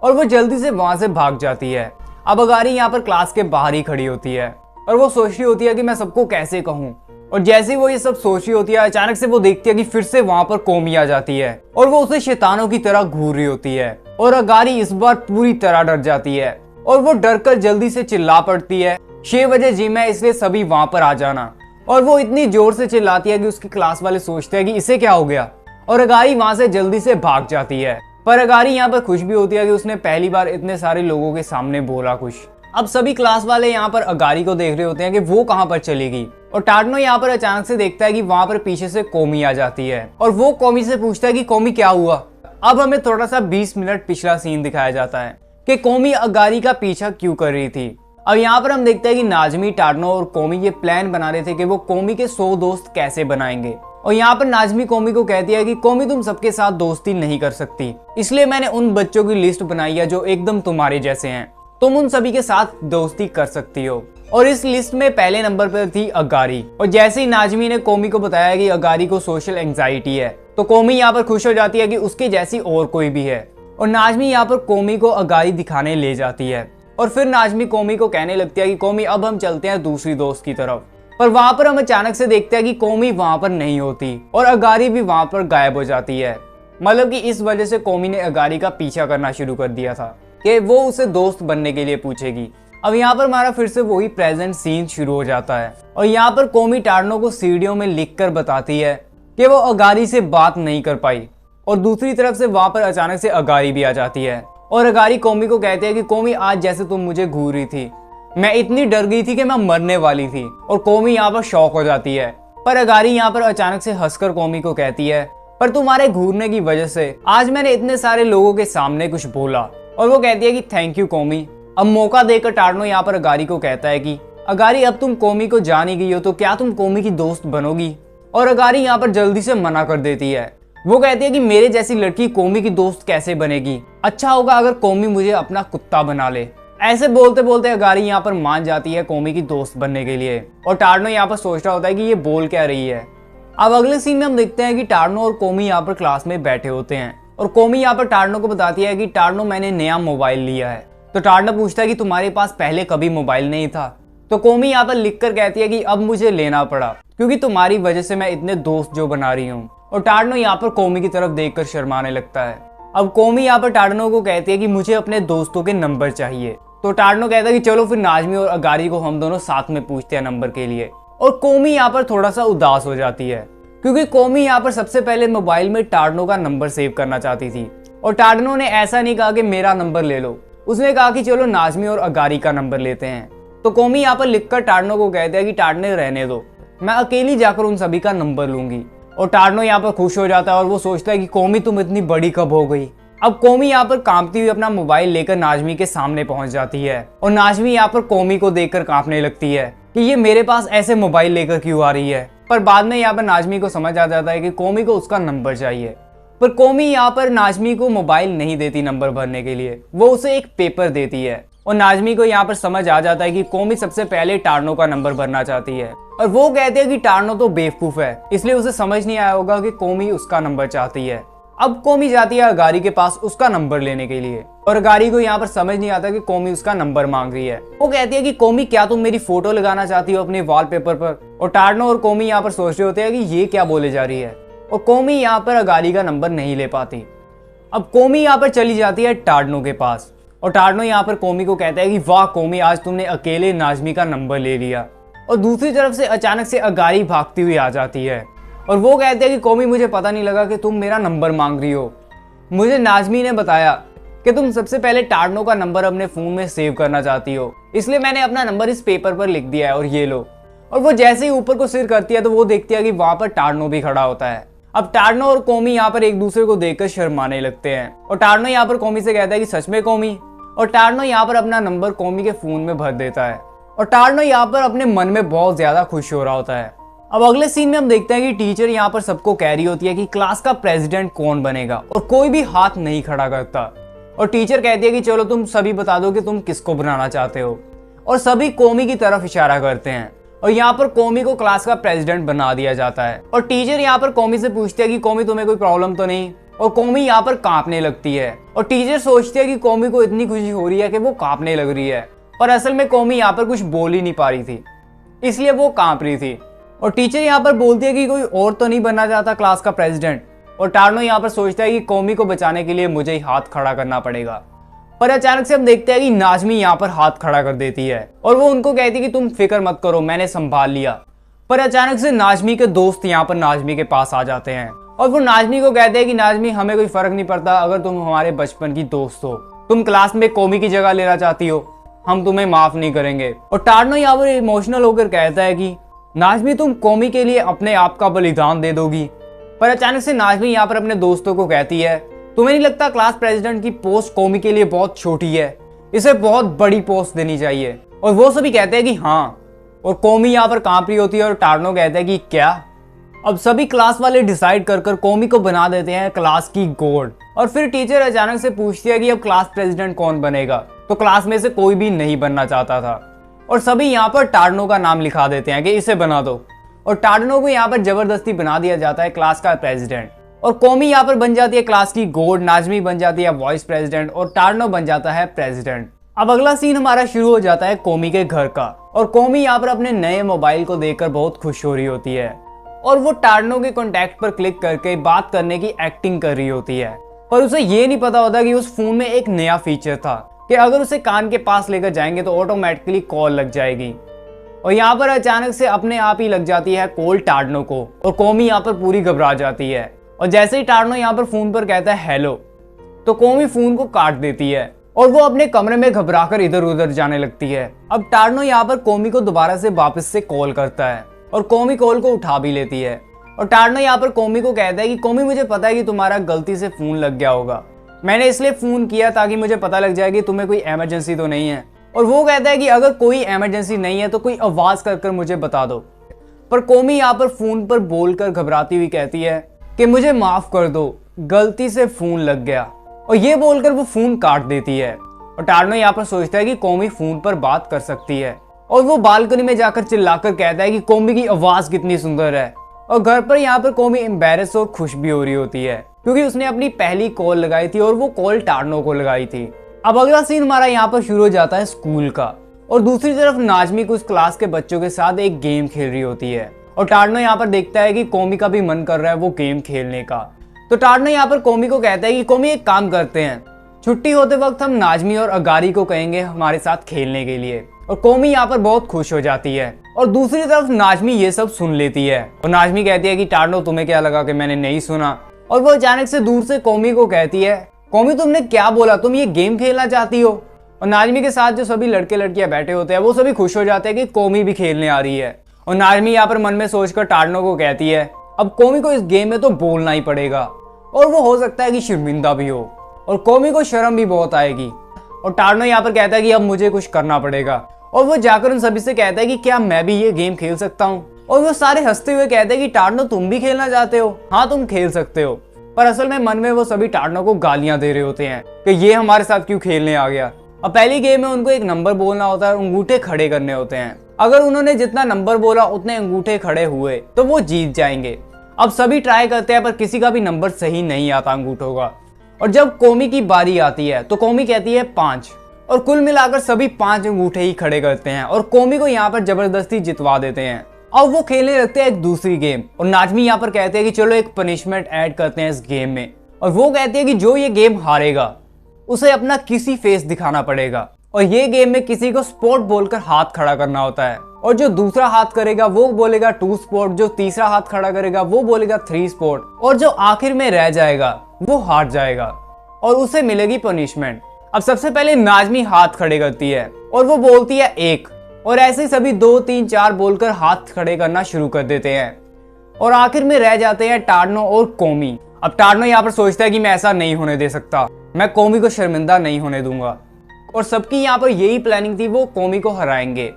और वो जल्दी से वहां से भाग जाती है। अब अगारी यहाँ पर क्लास के बाहर ही खड़ी होती है और वो सोच रही होती है कि मैं सबको कैसे कहूँ, और जैसे ही वो ये सब सोच रही होती है अचानक से वो देखती है कि फिर से वहां पर कोमी आ जाती है और वो उसे शैतानों की तरह घूर रही होती है और अगारी इस बार पूरी तरह डर जाती है और वो डरकर जल्दी से चिल्ला पड़ती है 6 बजे जिम है इसलिए सभी वहां पर आ जाना। और वो इतनी जोर से चिल्लाती है कि उसकी क्लास वाले सोचते हैं कि इसे क्या हो गया, और अगारी वहां से जल्दी से भाग जाती है। पर अगारी यहाँ पर खुश भी होती है कि उसने पहली बार इतने सारे लोगों के सामने बोला कुछ। अब सभी क्लास वाले यहाँ पर अगारी को देख रहे होते हैं कि वो कहाँ पर चली गई, और टार्डनो यहाँ पर अचानक से देखता है कि वहां पर पीछे से कोमी आ जाती है और वो कोमी से पूछता है कि कोमी क्या हुआ। अब हमें थोड़ा सा 20 मिनट पिछला सीन दिखाया जाता है कि कोमी अगारी का पीछा क्यों कर रही थी। अब यहाँ पर हम देखते हैं कि नाजमी, टार्डनो और कोमी ये प्लान बना रहे थे कि वो कोमी के 100 दोस्त कैसे बनाएंगे, और यहाँ पर नाजमी कोमी को कहती है कि कोमी तुम सबके साथ दोस्ती नहीं कर सकती, इसलिए मैंने उन बच्चों की लिस्ट बनाई है जो एकदम तुम्हारे जैसे हैं, तुम उन सभी के साथ दोस्ती कर सकती हो। और इस लिस्ट में पहले नंबर पर थी अगारी, और जैसे ही नाजमी ने कोमी को बताया कि अगारी को सोशल एंजाइटी है तो कोमी यहाँ पर खुश हो जाती है कि उसके जैसी और कोई भी है, और नाजमी यहाँ पर कोमी को अगारी दिखाने ले जाती है। और फिर नाजमी कोमी को कहने लगती है कि कोमी अब हम चलते हैं दूसरी दोस्त की तरफ, पर वहां पर हम अचानक से देखते हैं कि कोमी वहां पर नहीं होती और अगारी भी वहां पर गायब हो जाती है। मतलब कि इस वजह से कोमी ने अगारी का पीछा करना शुरू कर दिया था कि वो उसे दोस्त बनने के लिए पूछेगी। अब यहाँ पर हमारा फिर से वही प्रेजेंट सीन शुरू हो जाता है और यहाँ पर कोमी टार्डनो को सीढ़ियों में लिखकर बताती है कि वो अगारी से बात नहीं कर पाई, और दूसरी तरफ से वहां पर अचानक से अगारी भी आ जाती है और अगारी कोमी को कहती है कि कोमी आज जैसे तुम मुझे घूर रही थी, मैं इतनी डर गई थी कि मैं मरने वाली थी। और कोमी यहाँ पर शॉक हो जाती है, पर अगारी यहाँ पर अचानक से हंसकर कोमी को कहती है पर तुम्हारे घूरने की वजह से आज मैंने इतने सारे लोगों के सामने कुछ बोला। और वो कहती है कि थैंक यू कोमी। अब मौका देकर टार्डनो यहाँ पर अगारी को कहता है कि अगारी अब तुम कोमी को जान ही गई हो तो क्या तुम कोमी की दोस्त बनोगी। और अगारी यहाँ पर जल्दी से मना कर देती है। वो कहती है कि मेरे जैसी लड़की कोमी की दोस्त कैसे बनेगी, अच्छा होगा अगर कोमी मुझे अपना कुत्ता बना ले। ऐसे बोलते बोलते अगारी यहाँ पर मान जाती है कोमी की दोस्त बनने के लिए, और टार्डनो यहाँ पर सोच रहा होता है कि ये बोल क्या रही है। अब अगले सीन में हम देखते हैं कि टार्डनो और कोमी यहाँ पर क्लास में बैठे होते हैं और कोमी यहाँ पर टार्डनो को बताती है कि टार्डनो मैंने नया मोबाइल लिया है। तो टार्डनो पूछता है कि तुम्हारे पास पहले कभी मोबाइल नहीं था। तो कोमी यहाँ पर लिख कर कहती है कि अब मुझे लेना पड़ा क्योंकि तुम्हारी वजह से मैं इतने दोस्त जो बना रही हूँ। और टार्डनो यहाँ पर कोमी की तरफ देखकर शर्माने लगता है। अब कोमी यहाँ पर टार्डनो को कहती है कि मुझे अपने दोस्तों के नंबर चाहिए। तो टार्डनो कहता है कि चलो फिर नाजमी और अगारी को हम दोनों साथ में पूछते हैं नंबर के लिए। और कोमी यहाँ पर थोड़ा सा उदास हो जाती है क्योंकि कोमी यहाँ पर सबसे पहले मोबाइल में टार्डनो का नंबर सेव करना चाहती थी, और टार्डनो ने ऐसा नहीं कहा कि मेरा नंबर ले लो, उसने कहा कि चलो नाजमी और अगारी का नंबर लेते हैं। तो कोमी यहाँ पर लिखकर टार्डनो को कहते हैं कि टार्डनो रहने दो, मैं अकेली जाकर उन सभी का नंबर लूंगी। और टार्डनो यहाँ पर खुश हो जाता है और वो सोचता है कि कोमी तुम इतनी बड़ी कब हो गई। अब कोमी यहाँ पर कांपती हुई अपना मोबाइल लेकर नाजमी के सामने पहुंच जाती है और नाजमी यहाँ पर कोमी को देखकर कांपने लगती है कि ये मेरे पास ऐसे मोबाइल लेकर क्यों आ रही है। पर बाद में यहाँ पर नाजमी को समझ आ जाता है कि कोमी को उसका नंबर चाहिए, पर कोमी यहाँ पर नाजमी को मोबाइल नहीं देती नंबर भरने के लिए, वो उसे एक पेपर देती है और नाजमी को यहाँ पर समझ आ जाता है कि कोमी सबसे पहले टार्नो का नंबर भरना चाहती है और वो कहती है कि टार्नो तो बेवकूफ है, इसलिए उसे समझ नहीं आया होगा कि कोमी उसका नंबर चाहती है। अब कोमी जाती है अगारी के पास उसका नंबर लेने के लिए और अगारी को यहाँ पर समझ नहीं आता कि कोमी उसका नंबर मांग रही है। वो कहती है कि कोमी क्या तुम मेरी फोटो लगाना चाहती हो अपने वॉलपेपर पर? और टार्नो और कोमी यहाँ पर सोच रहे होते हैं कि ये क्या बोले जा रही है और कोमी यहाँ पर अगारी का नंबर नहीं ले पाती। अब कोमी यहाँ पर चली जाती है टार्नो के पास और टार्नो यहाँ पर कोमी को कहता है कि वाह कोमी, आज तुमने अकेले नाजमी का नंबर ले लिया। और दूसरी तरफ से अचानक से अगारी भागती हुई आ जाती है और वो कहते हैं कि कोमी, मुझे पता नहीं लगा कि तुम मेरा नंबर मांग रही हो। मुझे नाजमी ने बताया कि तुम सबसे पहले टार्नो का नंबर अपने फोन में सेव करना चाहती हो, इसलिए मैंने अपना नंबर इस पेपर पर लिख दिया है और ये लो। और वो जैसे ही ऊपर को सिर करती है तो वो देखती है कि वहां पर टार्नो भी खड़ा होता है। अब टार्नो और कोमी यहाँ पर एक दूसरे को देखकर शर्माने लगते हैं और टार्नो यहाँ पर कोमी से कहता है कि सच में कोमी? और टार्नो यहाँ पर अपना नंबर कोमी के फोन में भर देता है और टार्नो यहाँ पर अपने मन में बहुत ज्यादा खुश हो रहा होता है। अब अगले सीन में हम देखते हैं कि टीचर यहाँ पर सबको कह रही होती है कि क्लास का प्रेसिडेंट कौन बनेगा और कोई भी हाथ नहीं खड़ा करता। और टीचर कहती है कि चलो तुम सभी बता दो कि तुम किसको बनाना चाहते हो और सभी कोमी की तरफ इशारा करते हैं और यहाँ पर कोमी को क्लास का प्रेसिडेंट बना दिया जाता है। और टीचर यहाँ पर कोमी से पूछती है कि कोमी तुम्हें कोई प्रॉब्लम तो नहीं? और कोमी यहाँ पर कांपने लगती है और टीचर सोचती है कि कोमी को इतनी खुशी हो रही है कि वो कांपने लग रही है, पर असल में कोमी यहाँ पर कुछ बोल ही नहीं पा रही थी, इसलिए वो कांप रही थी। और टीचर यहाँ पर बोलती है कि कोई और तो नहीं बनना चाहता क्लास का प्रेसिडेंट। और टार्नो यहाँ पर सोचता है कि कोमी को बचाने के लिए मुझे ही हाथ खड़ा करना पड़ेगा। पर अचानक से हम देखते हैं कि नाजमी यहाँ पर हाथ खड़ा कर देती है और वो उनको कहती है कि तुम फिक्र मत करो, मैंने संभाल लिया। पर अचानक से नाजमी के दोस्त यहाँ पर नाजमी के पास आ जाते हैं और वो नाजमी को कहते हैं कि नाजमी, हमें कोई फर्क नहीं पड़ता अगर तुम हमारे बचपन की दोस्त हो, तुम क्लास में कोमी की जगह लेना चाहती हो, हम तुम्हें माफ नहीं करेंगे। और टार्नो यहाँ पर इमोशनल होकर कहता है कि नाजमी, तुम कोमी के लिए अपने आप का बलिदान दे दोगी। पर अचानक से नाजमी यहाँ पर अपने दोस्तों को कहती है, तुम्हें नहीं लगता क्लास प्रेसिडेंट की पोस्ट कोमी के लिए बहुत छोटी है, इसे बहुत बड़ी पोस्ट देनी चाहिए? और वो सभी कहते हैं कि हाँ। और कोमी यहाँ पर कांप रही होती है और टार्नो कहता है कि क्या? अब सभी क्लास वाले डिसाइड कर कोमी को बना देते हैं क्लास की गॉड। और फिर टीचर अचानक से पूछती है कि अब क्लास प्रेसिडेंट कौन बनेगा? तो क्लास में से कोई भी नहीं बनना चाहता था और सभी यहाँ पर टार्नो का नाम लिखा देते हैं कि इसे बना दो। और टार्नो को यहाँ पर जबरदस्ती बना दिया जाता है क्लास का प्रेसिडेंट और कोमी यहाँ पर बन जाती है क्लास की गॉड, नाजमी बन जाती है वाइस प्रेसिडेंट और टार्नो बन जाता है प्रेसिडेंट। अब अगला सीन हमारा शुरू हो जाता है कोमी के घर का और कोमी यहाँ पर अपने नए मोबाइल को देखकर बहुत खुश हो रही होती है और वो टार्नो के कॉन्टैक्ट पर क्लिक करके बात करने की एक्टिंग कर रही होती है। पर उसे ये नहीं पता होता कि उस फोन में एक नया फीचर था कि अगर उसे कान के पास लेकर जाएंगे तो ऑटोमेटिकली कॉल लग जाएगी। और यहाँ पर अचानक से अपने आप ही लग जाती है कॉल टार्नो को और कोमी यहाँ पर पूरी घबरा जाती है। और जैसे ही टार्नो यहाँ पर फोन पर कहता है हेलो, तो कोमी फोन को काट देती है और वो अपने कमरे में घबराकर इधर उधर जाने लगती है। अब टार्नो यहाँ पर कोमी को दोबारा से वापस से कॉल करता है और कोमी कॉल को उठा भी लेती है। और टार्नो यहाँ पर कोमी को कहता है कि कोमी, मुझे पता है कि तुम्हारा गलती से फोन लग गया होगा, मैंने इसलिए फोन किया ताकि मुझे पता लग जाए कि तुम्हें कोई इमरजेंसी तो नहीं है। और वो कहता है कि अगर कोई इमरजेंसी नहीं है तो कोई आवाज कर मुझे बता दो। पर कोमी यहाँ पर फोन पर बोलकर घबराती हुई कहती है कि मुझे माफ कर दो, गलती से फोन लग गया। और ये बोलकर वो फोन काट देती है। और टार्नो यहाँ पर सोचता है कि कोमी फोन पर बात कर सकती है और वो बालकनी में जाकर चिल्लाकर कहता है कि कोमी की आवाज कितनी सुंदर है। और घर पर यहाँ पर कोमी एम्बैरेस और खुश भी हो रही होती है क्योंकि उसने अपनी पहली कॉल लगाई थी और वो कॉल टार्नो को लगाई थी। अब अगला सीन हमारा यहाँ पर शुरू हो जाता है स्कूल का और दूसरी तरफ नाजमी कुछ क्लास के बच्चों के साथ एक गेम खेल रही होती है और टार्नो यहाँ पर देखता है कि कोमी का भी मन कर रहा है वो गेम खेलने का। तो टार्नो यहाँ पर कोमी को कहता है कि कोमी, एक काम करते हैं, छुट्टी होते वक्त हम नाजमी और अगारी को कहेंगे हमारे साथ खेलने के लिए। और कोमी यहाँ पर बहुत खुश हो जाती है और दूसरी तरफ नाजमी ये सब सुन लेती है और नाजमी कहती है कि टार्नो, तुम्हें क्या लगा कि मैंने नहीं सुना? और वो अचानक से दूर से कोमी को कहती है, कोमी तुमने क्या बोला, तुम ये गेम खेलना चाहती हो? और नाजमी के साथ जो सभी लड़के लड़कियां बैठे होते हैं वो सभी खुश हो जाते हैं कि कोमी भी खेलने आ रही है। और नाजमी यहाँ पर मन में सोचकर टार्नो को कहती है, अब कोमी को इस गेम में तो बोलना ही पड़ेगा और वो हो सकता है कि शर्मिंदा भी हो और कोमी को शर्म भी बहुत आएगी। और टार्नो यहाँ पर कहता है कि अब मुझे कुछ करना पड़ेगा और वो जाकर उन सभी से कहता है कि क्या मैं भी ये गेम खेल सकता हूँ? और वो सारे हंसते हुए कहते हैं कि टार्नो, तुम भी खेलना चाहते हो? हाँ, तुम खेल सकते हो। पर असल में मन में वो सभी टार्नो को गालियां दे रहे होते हैं कि ये हमारे साथ क्यों खेलने आ गया। और पहली गेम में उनको एक नंबर बोलना होता है और अंगूठे खड़े करने होते हैं। अगर उन्होंने जितना नंबर बोला उतने अंगूठे खड़े हुए तो वो जीत जाएंगे। अब सभी ट्राई करते हैं पर किसी का भी नंबर सही नहीं आता अंगूठों का। और जब कोमी की बारी आती है तो कोमी कहती है 5 और कुल मिलाकर सभी 5 अंगूठे ही खड़े करते हैं और कोमी को यहाँ पर जबरदस्ती जितवा देते हैं। अब वो खेलने लगते हैं एक दूसरी गेम और नाजमी यहाँ पर कहते हैं कि चलो एक पनिशमेंट ऐड करते हैं इस गेम में। और वो कहती है कि जो ये गेम हारेगा उसे अपना किसी फेस दिखाना पड़ेगा और ये गेम में किसी को स्पोर्ट बोलकर हाथ खड़ा करना होता है और जो दूसरा हाथ करेगा वो बोलेगा 2 स्पोर्ट, जो तीसरा हाथ खड़ा करेगा वो बोलेगा 3 स्पोर्ट और जो आखिर में रह जाएगा वो हार जाएगा और उसे मिलेगी पनिशमेंट। अब सबसे पहले नाजमी हाथ खड़े करती है और वो बोलती है 1 और ऐसे ही सभी 2, 3, 4 बोलकर हाथ खड़े करना शुरू कर देते हैं और आखिर में रह जाते हैं टार्नो और कोमी। अब टार्नो यहाँ पर सोचता है कि मैं ऐसा नहीं होने दे सकता, मैं कोमी को शर्मिंदा नहीं होने दूंगा और सबकी यहाँ पर यही प्लानिंग थी, वो कोमी को हराएंगे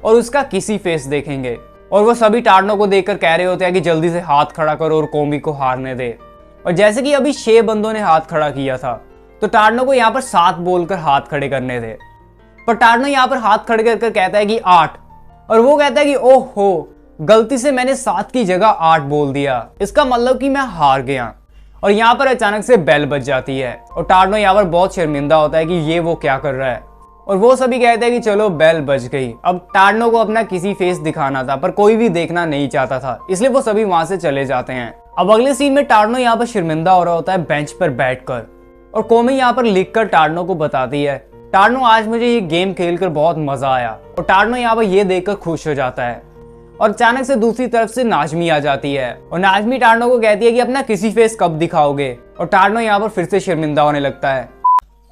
और उसका किसी फेस देखेंगे और वो सभी टार्नो को देखकर कह रहे होते हैं कि जल्दी से हाथ खड़ा करो और कोमी को हारने दे। और जैसे कि अभी 6 बंदों ने हाथ खड़ा किया था तो टार्नो को यहाँ पर 7 बोलकर हाथ खड़े करने थे, पर टार्नो यहाँ पर हाथ खड़े कर कहता है कि 8 और वो कहता है कि ओहो गलती से मैंने 7 की जगह 8 बोल दिया, इसका मतलब कि मैं हार गया। और यहाँ पर अचानक से बेल बज जाती है और टार्नो यहाँ पर बहुत शर्मिंदा होता है कि ये वो क्या कर रहा है और वो सभी कहते हैं कि चलो बेल बज गई। अब टार्नो को अपना किसी फेस दिखाना था पर कोई भी देखना नहीं चाहता था, इसलिए वो सभी वहां से चले जाते हैं। अब अगले सीन में टार्नो यहाँ पर शर्मिंदा हो रहा होता है बेंच पर बैठकर और कोमी यहाँ पर लिखकर टार्नो को बताती है, टार्नो आज मुझे ये गेम खेलकर बहुत मजा आया। और टार्नो यहाँ पर ये देखकर खुश हो जाता है और अचानक से दूसरी तरफ से नाजमी आ जाती है और नाजमी टार्नो को कहती है कि अपना किसी फेस कब दिखाओगे और टार्नो यहाँ पर फिर से शर्मिंदा होने लगता है।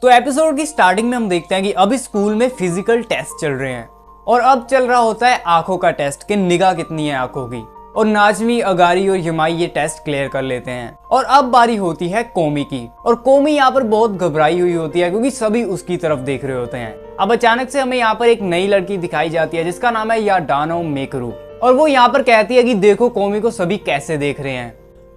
तो एपिसोड की स्टार्टिंग में हम देखते हैं कि अभी स्कूल में फिजिकल टेस्ट चल रहे हैं और अब चल रहा होता है आंखों का टेस्ट कि निगाह कितनी है आंखों की और नाजमी, अगारी और यमाई ये टेस्ट क्लियर कर लेते हैं। और अब बारी होती है कोमी की और कोमी यहाँ पर बहुत घबराई हुई होती है क्योंकि सभी उसकी तरफ देख रहे होते हैं। अब अचानक से हमें यहाँ पर एक नई लड़की दिखाई जाती है जिसका नाम है याडानो मेकरू और वो यहाँ पर कहती है कि देखो कोमी को सभी कैसे देख रहे हैं,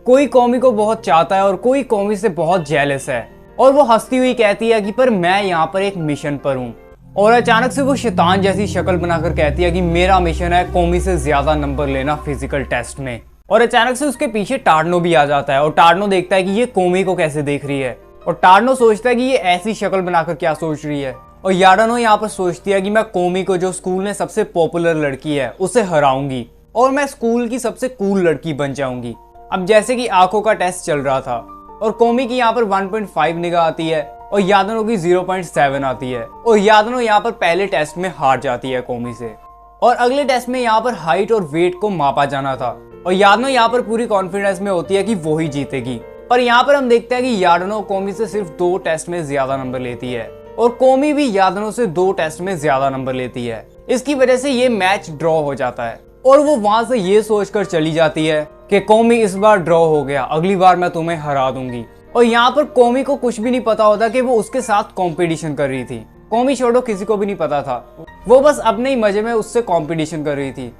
कोई कोमी को बहुत चाहता है और कोई कोमी से बहुत जेलस है। और वो हंसती हुई कहती है कि पर मैं यहाँ पर एक मिशन पर हूँ। और अचानक से वो शैतान जैसी शक्ल बनाकर कहती है कि मेरा मिशन है कोमी से ज्यादा नंबर लेना फिजिकल टेस्ट में। और अचानक से उसके पीछे टार्नो भी आ जाता है और टार्नो देखता है कि ये कोमी को कैसे देख रही है और टार्नो सोचता है कि ये ऐसी शक्ल बनाकर क्या सोच रही है। और याडानो यहाँ पर सोचती है कि मैं कोमी को, जो स्कूल में सबसे पॉपुलर लड़की है, उसे हराऊंगी और मैं स्कूल की सबसे कूल लड़की बन जाऊंगी। अब जैसे कि आंखों का टेस्ट चल रहा था और कोमी की यहाँ पर 1.5 निगाह आती है और यादानो की 0.7 आती है और यादानो यहाँ पर पहले टेस्ट में हार जाती है कोमी से। और अगले टेस्ट में यहाँ पर हाइट और वेट को मापा जाना था और यादानो यहाँ पर पूरी कॉन्फिडेंस में होती है कि वो ही जीतेगी। पर यहाँ पर हम देखते हैं कि यादानो कोमी से सिर्फ 2 टेस्ट में ज्यादा नंबर लेती है और कोमी भी यादानो से 2 टेस्ट में ज्यादा नंबर लेती है। इसकी वजह से ये मैच ड्रॉ हो जाता है और वो वहां से ये सोचकर चली जाती है कि कोमी इस बार ड्रॉ हो गया, अगली बार मैं तुम्हें हरा दूंगी। और यहाँ पर कोमी को कुछ भी नहीं पता होता कि वो उसके साथ कंपटीशन कर रही थी। कोमी छोड़ो, किसी को भी नहीं पता था, वो बस अपने ही मजे में उससे कंपटीशन कर रही थी।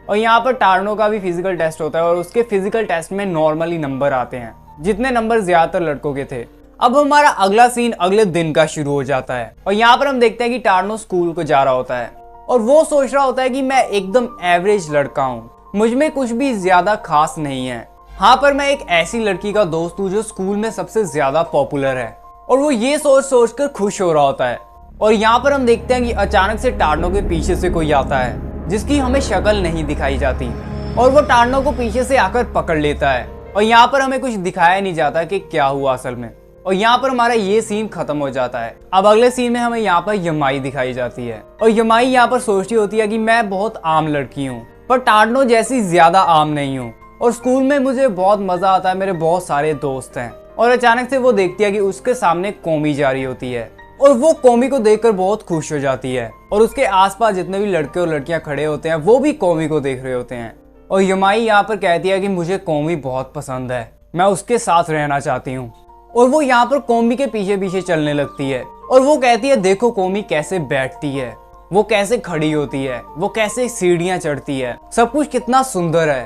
और यहाँ पर टार्नो का भी फिजिकल टेस्ट होता है और उसके फिजिकल टेस्ट में नॉर्मली नंबर आते हैं, जितने नंबर ज्यादातर लड़कों के थे। अब हमारा अगला सीन अगले दिन का शुरू हो जाता है और यहाँ पर हम देखते हैं कि टार्नो स्कूल को जा रहा होता है और वो सोच रहा होता है कि मैं एकदम एवरेज लड़का हूँ, मुझ में कुछ भी ज्यादा खास नहीं है। हाँ, पर मैं एक ऐसी लड़की का दोस्त हूँ जो स्कूल में सबसे ज्यादा पॉपुलर है। और वो ये सोच कर खुश हो रहा होता है। और यहाँ पर हम देखते हैं कि अचानक से टार्नो के पीछे से कोई आता है जिसकी हमें शक्ल नहीं दिखाई जाती और वो टार्नो को पीछे से आकर पकड़ लेता है। और यहाँ पर हमें कुछ दिखाया नहीं जाता कि क्या हुआ असल में। और यहाँ पर हमारा ये सीन खत्म हो जाता है। अब अगले सीन में हमें यहाँ पर यमाई दिखाई जाती है और यमाई यहाँ पर सोचती होती है कि मैं बहुत आम लड़की हूँ पर टार्नो जैसी ज्यादा आम नहीं हूँ और स्कूल में मुझे बहुत मजा आता है, मेरे बहुत सारे दोस्त हैं। और अचानक से वो देखती है कि उसके सामने कोमी जा रही होती है और वो कोमी को देखकर बहुत खुश हो जाती है और उसके आसपास जितने भी लड़के और लड़कियां खड़े होते हैं वो भी कोमी को देख रहे होते हैं। और यमाई यहाँ पर कहती है कि मुझे कोमी बहुत पसंद है, मैं उसके साथ रहना चाहती हूँ। और वो यहाँ पर कोमी के पीछे पीछे चलने लगती है और वो कहती है देखो कोमी कैसे बैठती है, वो कैसे खड़ी होती है, वो कैसे सीढ़ियां चढ़ती है, सब कुछ कितना सुंदर है।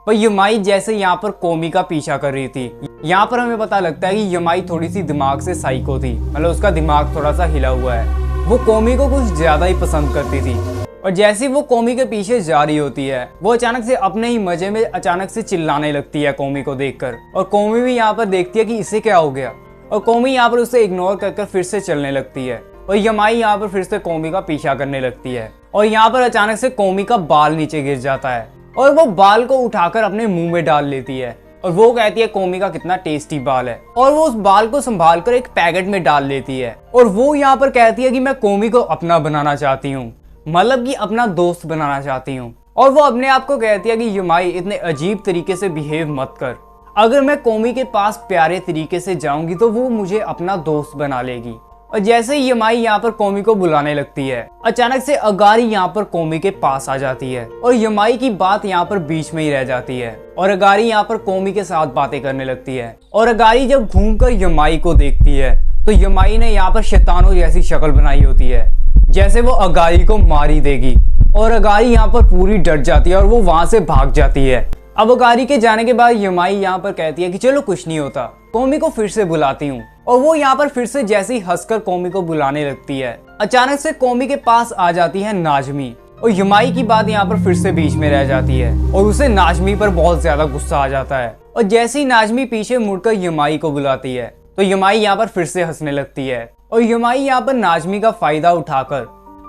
पर यमाई जैसे यहाँ पर कोमी का पीछा कर रही थी, यहाँ पर हमें पता लगता है कि यमाई थोड़ी सी दिमाग से साइको थी, मतलब उसका दिमाग थोड़ा सा हिला हुआ है। वो कोमी को कुछ ज्यादा ही पसंद करती थी। और जैसे ही वो कोमी के पीछे जा रही होती है, वो अचानक से अपने ही मजे में अचानक से चिल्लाने लगती है कोमी को देखकर। और कोमी भी यहाँ पर देखती है कि इसे क्या हो गया, और कोमी यहाँ पर उसे इग्नोर कर फिर से चलने लगती है। और यमाई यहाँ पर फिर से कोमी का पीछा करने लगती है। और यहाँ पर अचानक से कोमी का बाल नीचे गिर जाता है और वो बाल को उठाकर अपने मुंह में डाल लेती है। और वो कहती है कोमी का कितना टेस्टी बाल है, और वो उस बाल को संभाल कर एक पैकेट में डाल लेती है। और वो यहाँ पर कहती है कि मैं कोमी को अपना बनाना चाहती हूँ, मतलब कि अपना दोस्त बनाना चाहती हूँ। और वो अपने आप को कहती है कि यमाई इतने अजीब तरीके से बिहेव मत कर, अगर मैं कोमी के पास प्यारे तरीके से जाऊंगी तो वो मुझे अपना दोस्त बना लेगी। और जैसे ही यमाई यहाँ पर कोमी को बुलाने लगती है, अचानक से अगारी यहाँ पर कोमी के पास आ जाती है और यमाई की बात यहाँ पर बीच में ही रह जाती है। और अगारी यहाँ पर कोमी के साथ बातें करने लगती है। और अगारी जब घूमकर यमाई को देखती है तो यमाई ने यहाँ पर शैतानों जैसी शक्ल बनाई होती है, जैसे वो अगारी को मार ही देगी। और अगारी यहाँ पर पूरी डर जाती है और वो वहां से भाग जाती है। अब अगारी के जाने के बाद यमाई यहाँ पर कहती है कि चलो कुछ नहीं होता, कोमी को फिर से बुलाती हूँ। और वो यहाँ पर फिर से जैसे ही हंसकर कोमी को बुलाने लगती है, अचानक से कोमी के पास आ जाती है नाजमी। और यमाई की बात यहाँ पर फिर से बीच में रह जाती है और उसे नाजमी पर बहुत ज्यादा गुस्सा आ जाता है। और जैसे ही नाजमी पीछे मुड़कर यमाई को बुलाती है तो यमाई यहाँ पर फिर से हंसने लगती है। और यमाई यहाँ पर नाजमी का फायदा उठाकर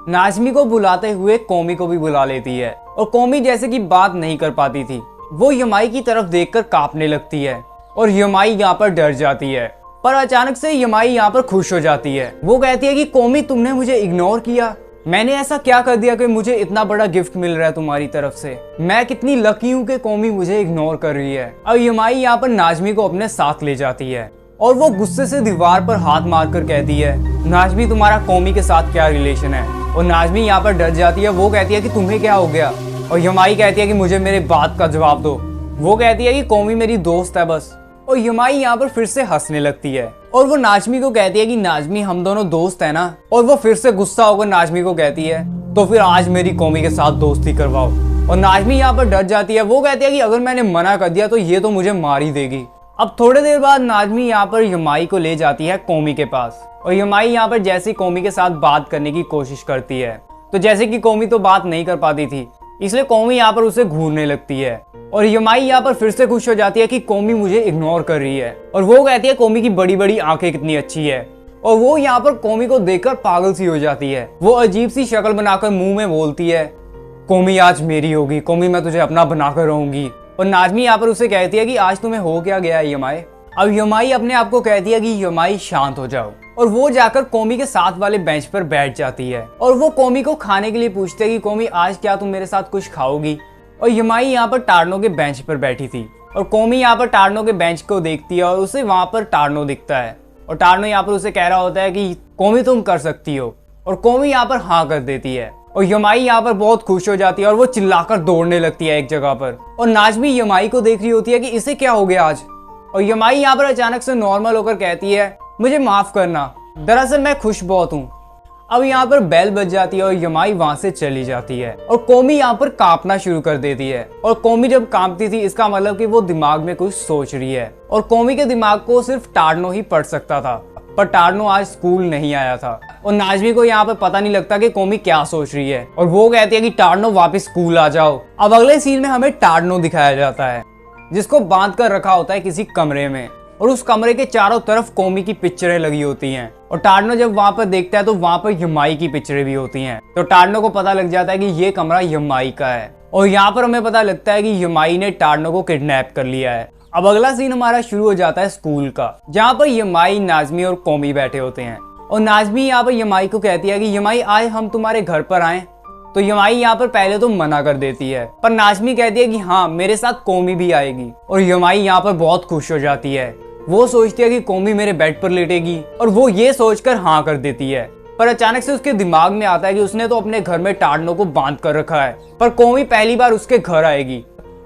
नाजमी को बुलाते हुए कोमी को भी बुला लेती है। और कोमी जैसे कि बात नहीं कर पाती थी, वो यमाई की तरफ देखकर कांपने लगती है और यमाई यहाँ पर डर जाती है। पर अचानक से यमाई यहाँ पर खुश हो जाती है। वो कहती है कि कोमी तुमने मुझे इग्नोर किया, मैंने ऐसा क्या कर दिया कि मुझे इतना बड़ा गिफ्ट मिल रहा है तुम्हारी तरफ से, मैं कितनी लकी हूँ कि कोमी मुझे इग्नोर कर रही है। अब यमाई यहाँ पर नाजमी को अपने साथ ले जाती है और वो गुस्से से दीवार पर हाथ मारकर कहती है, नाजमी तुम्हारा कोमी के साथ क्या रिलेशन है। और नाजमी यहाँ पर डर जाती है। वो कहती है कि तुम्हें क्या हो गया। और यमाई कहती है कि मुझे मेरे बात का जवाब दो। वो कहती है कि कोमी मेरी दोस्त है बस। और यमाई यहाँ पर फिर से हंसने लगती है और वो नाजमी को कहती है कि नाजमी हम दोनों दोस्त है ना। और वो फिर से गुस्सा होकर नाजमी को कहती है तो फिर आज मेरी कोमी के साथ दोस्ती करवाओ। और नाजमी यहाँ पर डर जाती है। वो कहती है कि अगर मैंने मना कर दिया तो ये तो मुझे मार ही देगी। अब थोड़ी देर बाद नाजमी यहाँ पर यमाई को ले जाती है कोमी के पास। और यमाई यहाँ पर जैसे कोमी के साथ बात करने की कोशिश करती है, तो जैसे कि कोमी तो बात नहीं कर पाती थी, इसलिए कोमी यहाँ पर उसे घूरने लगती है। और यमाई यहाँ पर फिर से खुश हो जाती है कि कोमी मुझे इग्नोर कर रही है। और वो कहती है कोमी की बड़ी बड़ी आंखें कितनी अच्छी है। और वो यहाँ पर कोमी को देखकर पागल सी हो जाती है। वो अजीब सी शक्ल बनाकर मुंह में बोलती है, कोमी आज मेरी होगी, कोमी मैं तुझे अपना बनाकर रहूंगी। और नाजमी यहाँ पर उसे कहती है कि आज तुम्हें हो क्या गया यमाई। अब यमाई अपने आप को कहती है कि यमाई शांत हो जाओ। और वो जाकर कोमी के साथ वाले बेंच पर बैठ जाती है और वो कोमी को खाने के लिए पूछती है कि कोमी आज क्या तुम मेरे साथ कुछ खाओगी। और यमाई यहाँ पर टार्नो के बेंच पर बैठी थी और कोमी यहाँ पर टार्नो के बेंच को देखती है और उसे वहां पर टार्नो दिखता है। और टार्नो यहाँ पर उसे कह रहा होता है कि कोमी तुम कर सकती हो। और कोमी यहाँ पर हाँ कर देती है। और यमाई यहाँ पर बहुत खुश हो जाती है और वो चिल्लाकर दौड़ने लगती है एक जगह पर। और नाजमी यमाई को देख रही होती है कि इसे क्या हो गया आज। और यमाई यहाँ पर अचानक से नॉर्मल होकर कहती है, मुझे माफ करना, दरअसल मैं खुश बहुत हूँ। अब यहाँ पर बेल बज जाती है और यमाई वहां से चली जाती है। और कोमी यहाँ पर कांपना शुरू कर देती है। और कोमी जब कांपती थी इसका मतलब कि वो दिमाग में कुछ सोच रही है। और कोमी के दिमाग को सिर्फ टार्नो ही पढ़ सकता था, पर टार्नो आज स्कूल नहीं आया था। और नाजमी को यहाँ पर पता नहीं लगता कि कोमी क्या सोच रही है। और वो कहती है कि टार्नो वापस स्कूल आ जाओ। अब अगले सीन में हमें टार्नो दिखाया जाता है, जिसको बांध कर रखा होता है किसी कमरे में। और उस कमरे के चारों तरफ कोमी की पिक्चरें लगी होती हैं। और टार्नो जब वहां पर देखता है तो वहां पर यमाई की पिक्चरें भी होती हैं। तो टार्नो को पता लग जाता है कि ये कमरा यमाई का है। और यहाँ पर हमें पता लगता है कि यमाई ने टार्नो को किडनैप कर लिया है। अब अगला सीन हमारा शुरू हो जाता है स्कूल का, जहाँ पर यमाई, नाजमी और कोमी बैठे होते हैं। और नाजमी यहाँ पर यमाई को कहती है कि यमाई आज हम तुम्हारे घर पर आए। तो यमाई यहाँ पर पहले तो मना कर देती है, पर नाजमी कहती है कि हाँ मेरे साथ कोमी भी आएगी। और यमाई यहाँ पर बहुत खुश हो जाती है। वो सोचती है कि कोमी मेरे बेड पर लेटेगी और वो ये सोचकर हाँ कर देती है। पर अचानक से उसके दिमाग में आता है कि उसने तो अपने घर में टार्नो को बांध कर रखा है, पर कोमी पहली बार उसके घर आएगी।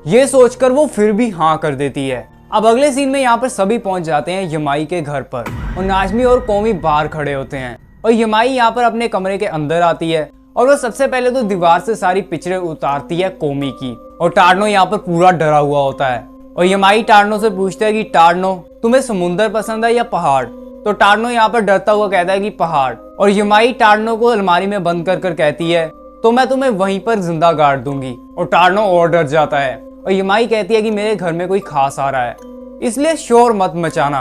ये सोचकर वो फिर भी हाँ कर देती है। अब अगले सीन में यहाँ पर सभी पहुंच जाते हैं यमाई के घर पर और नाजमी और कोमी बाहर खड़े होते हैं। और यमाई यहाँ पर अपने कमरे के अंदर आती है और वो सबसे पहले तो दीवार से सारी पिक्चरें उतारती है कोमी की। और टार्नो यहाँ पर पूरा डरा हुआ होता है। और यमाई टार्नो से पूछता है कि टार्नो तुम्हें समुंदर पसंद है या पहाड़। तो टार्नो यहाँ पर डरता हुआ कहता है कि पहाड़। और यमाई टार्नो को अलमारी में बंद कर कर कहती है तो मैं तुम्हें वहीं पर जिंदा गाड़ दूंगी। और टार्नो और डर जाता है और यमाई कहती है कि मेरे घर में कोई खास आ रहा है, इसलिए शोर मत मचाना।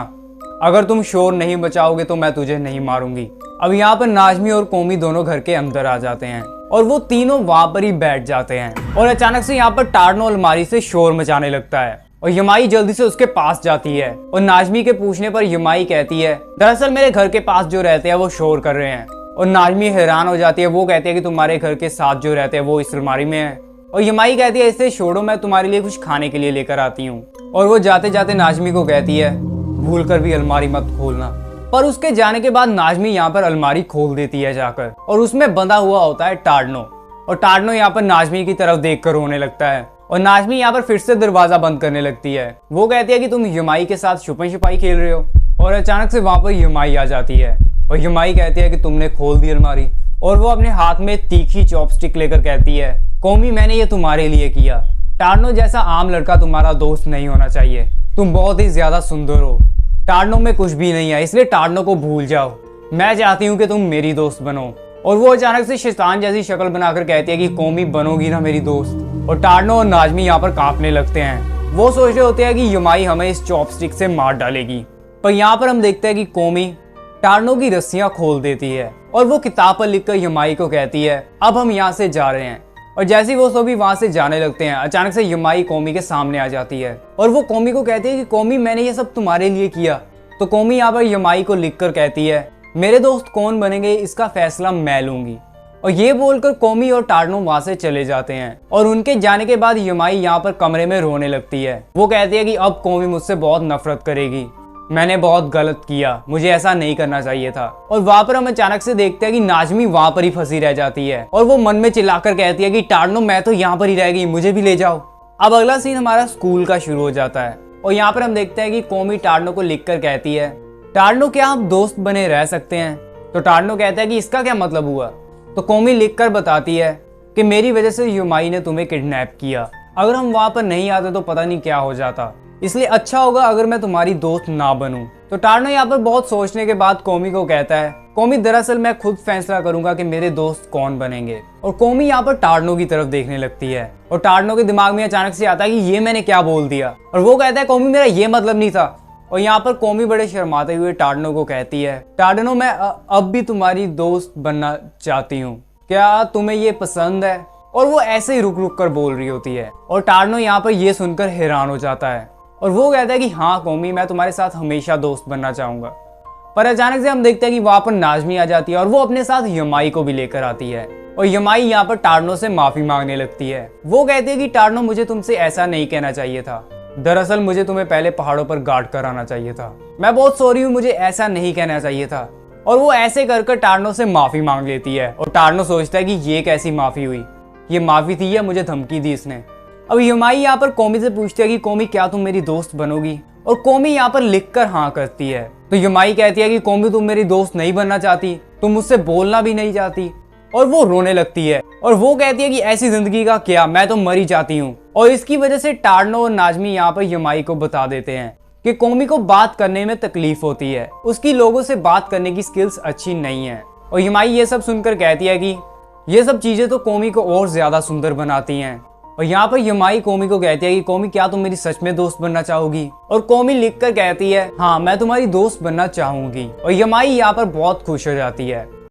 अगर तुम शोर नहीं मचाओगे तो मैं तुझे नहीं मारूंगी। अब यहाँ पर नाजमी और कोमी दोनों घर के अंदर आ जाते हैं और वो तीनों वहां पर ही बैठ जाते हैं। और अचानक से यहाँ पर टार्नो अलमारी से शोर मचाने लगता है और यमाई जल्दी से उसके पास जाती है। और नाजमी के पूछने पर यमाई कहती है दरअसल मेरे घर के पास जो रहते हैं वो शोर कर रहे हैं। और नाजमी हैरान हो जाती है, वो कहती है कि तुम्हारे घर के साथ जो रहते हैं वो इस अलमारी में है। और यमाई कहती है इससे छोड़ो, मैं तुम्हारे लिए कुछ खाने के लिए लेकर आती हूँ। और वो जाते जाते नाजमी को कहती है भूल कर भी अलमारी मत खोलना। पर उसके जाने के बाद नाजमी यहाँ पर अलमारी खोल देती है जाकर और उसमें बंधा हुआ होता है टार्नो। और टार्नो यहाँ पर नाजमी की तरफ देखकर रोने लगता है और नाजमी यहाँ पर फिर से दरवाजा बंद करने लगती है। वो कहती है कि तुम यमाई के साथ छुपन छुपाई खेल रहे हो। और अचानक से वहां पर यमाई आ जाती है और यमाई कहती है कि तुमने खोल दी अलमारी। और वो अपने हाथ में तीखी चॉपस्टिक लेकर कहती है कोमी मैंने ये तुम्हारे लिए किया। टार्नो जैसा आम लड़का तुम्हारा दोस्त नहीं होना चाहिए, तुम बहुत ही ज्यादा सुंदर हो। टार्नो में कुछ भी नहीं है, इसलिए टार्नो को भूल जाओ। मैं चाहती हूँ कि तुम मेरी दोस्त बनो। और वो अचानक से शैतान जैसी शक्ल बनाकर कहती है कि कोमी बनोगी ना मेरी दोस्त। और टार्नो और नाजमी यहाँ पर कांपने लगते हैं। वो सोच रहे होते हैं कि यमाई हमें इस चॉपस्टिक से मार डालेगी। पर यहाँ पर हम देखते हैं कि कोमी टार्नो की रस्सियां खोल देती है और वो किताब पर लिखकर यमाई को कहती है अब हम यहाँ से जा रहे हैं। और जैसे ही वो सभी वहां से जाने लगते हैं अचानक से यमाई कोमी के सामने आ जाती है और वो कोमी को कहती है कि कोमी मैंने ये सब तुम्हारे लिए किया। तो कोमी यहाँ पर यमाई को लिखकर कहती है मेरे दोस्त कौन बनेंगे इसका फैसला मैं लूंगी। और ये बोलकर कोमी और टार्नो वहां से चले जाते हैं। और उनके जाने के बाद यमाई यहाँ पर कमरे में रोने लगती है। वो कहती है कि अब कोमी मुझसे बहुत नफरत करेगी, मैंने बहुत गलत किया, मुझे ऐसा नहीं करना चाहिए था। और वहां पर हम अचानक से देखते हैं कि नाजमी वहां पर ही फंसी रह जाती है और वो मन में चिल्लाकर कहती है कि टार्नो मैं तो यहाँ पर ही रह गई, मुझे भी ले जाओ। अब अगला सीन हमारा स्कूल का शुरू हो जाता है और यहाँ पर हम देखते हैं कि कोमी टार्नो को लिखकर कहती है टार्नो क्या हम दोस्त बने रह सकते हैं। तो टार्नो कहता है कि इसका क्या मतलब हुआ। तो कोमी लिखकर बताती है कि मेरी वजह से यमाई ने तुम्हें किडनैप किया, अगर हम वहां पर नहीं आते तो पता नहीं क्या हो जाता, इसलिए अच्छा होगा अगर मैं तुम्हारी दोस्त ना बनूं। तो टार्नो यहाँ पर बहुत सोचने के बाद कोमी को कहता है कोमी दरअसल मैं खुद फैसला करूंगा कि मेरे दोस्त कौन बनेंगे। और कोमी यहाँ पर टार्नो की तरफ देखने लगती है और टार्नो के दिमाग में अचानक से आता है कि ये मैंने क्या बोल दिया। और वो कहता है कोमी मेरा ये मतलब नहीं था। और यहाँ पर कोमी बड़े शर्माते हुए टार्नो को कहती है टार्नो मैं अब भी तुम्हारी दोस्त बनना चाहती हूँ, क्या तुम्हें ये पसंद है। और वो ऐसे ही रुक रुक कर बोल रही होती है और टार्नो यहाँ पर ये सुनकर हैरान हो जाता है और वो कहता है कि हाँ कोमी मैं तुम्हारे साथ हमेशा दोस्त बनना चाहूंगा। पर अचानक से हम देखते हैं कि वहां पर नाजमी आ जाती है और वो अपने साथ यमाई को भी लेकर आती है। और यमाई यहाँ पर टार्नो से माफी मांगने लगती है। वो कहती है कि टार्नो मुझे तुमसे ऐसा नहीं कहना चाहिए था, दरअसल मुझे तुम्हें पहले पहाड़ों पर गार्ड कराना चाहिए था, मैं बहुत सॉरी हूँ, मुझे ऐसा नहीं कहना चाहिए था। और वो ऐसे कर कर टार्नो से माफी मांग लेती है और टार्नो सोचता है कि ये कैसी माफी हुई, ये माफी थी या मुझे धमकी दी इसने। अब यमाई यहाँ पर कोमी से पूछती है कि कोमी क्या तुम मेरी दोस्त बनोगी। और कोमी यहाँ पर लिखकर हाँ करती है। तो यमाई कहती है कि कोमी तुम मेरी दोस्त नहीं बनना चाहती, तुम मुझसे बोलना भी नहीं चाहती। और वो रोने लगती है और वो कहती है कि ऐसी जिंदगी का क्या, मैं तो मरी जाती हूँ। और इसकी वजह से टार्नो और नाजमी यहाँ पर यमाई को बता देते हैं कि कोमी को बात करने में तकलीफ होती है, उसकी लोगों से बात करने की स्किल्स अच्छी नहीं है। और यमाई ये सब सुनकर कहती है कि ये सब चीजें तो कोमी को और ज्यादा सुंदर बनाती हैं। और यहाँ पर यमाई कोमी को कहती है कि कोमी क्या तुम मेरी सच में दोस्त बनना चाहोगी। और कोमी लिखकर कहती है हाँ मैं तुम्हारी दोस्त बनना चाहूंगी। और यमाई यहाँ पर बहुत खुश हो जाती है।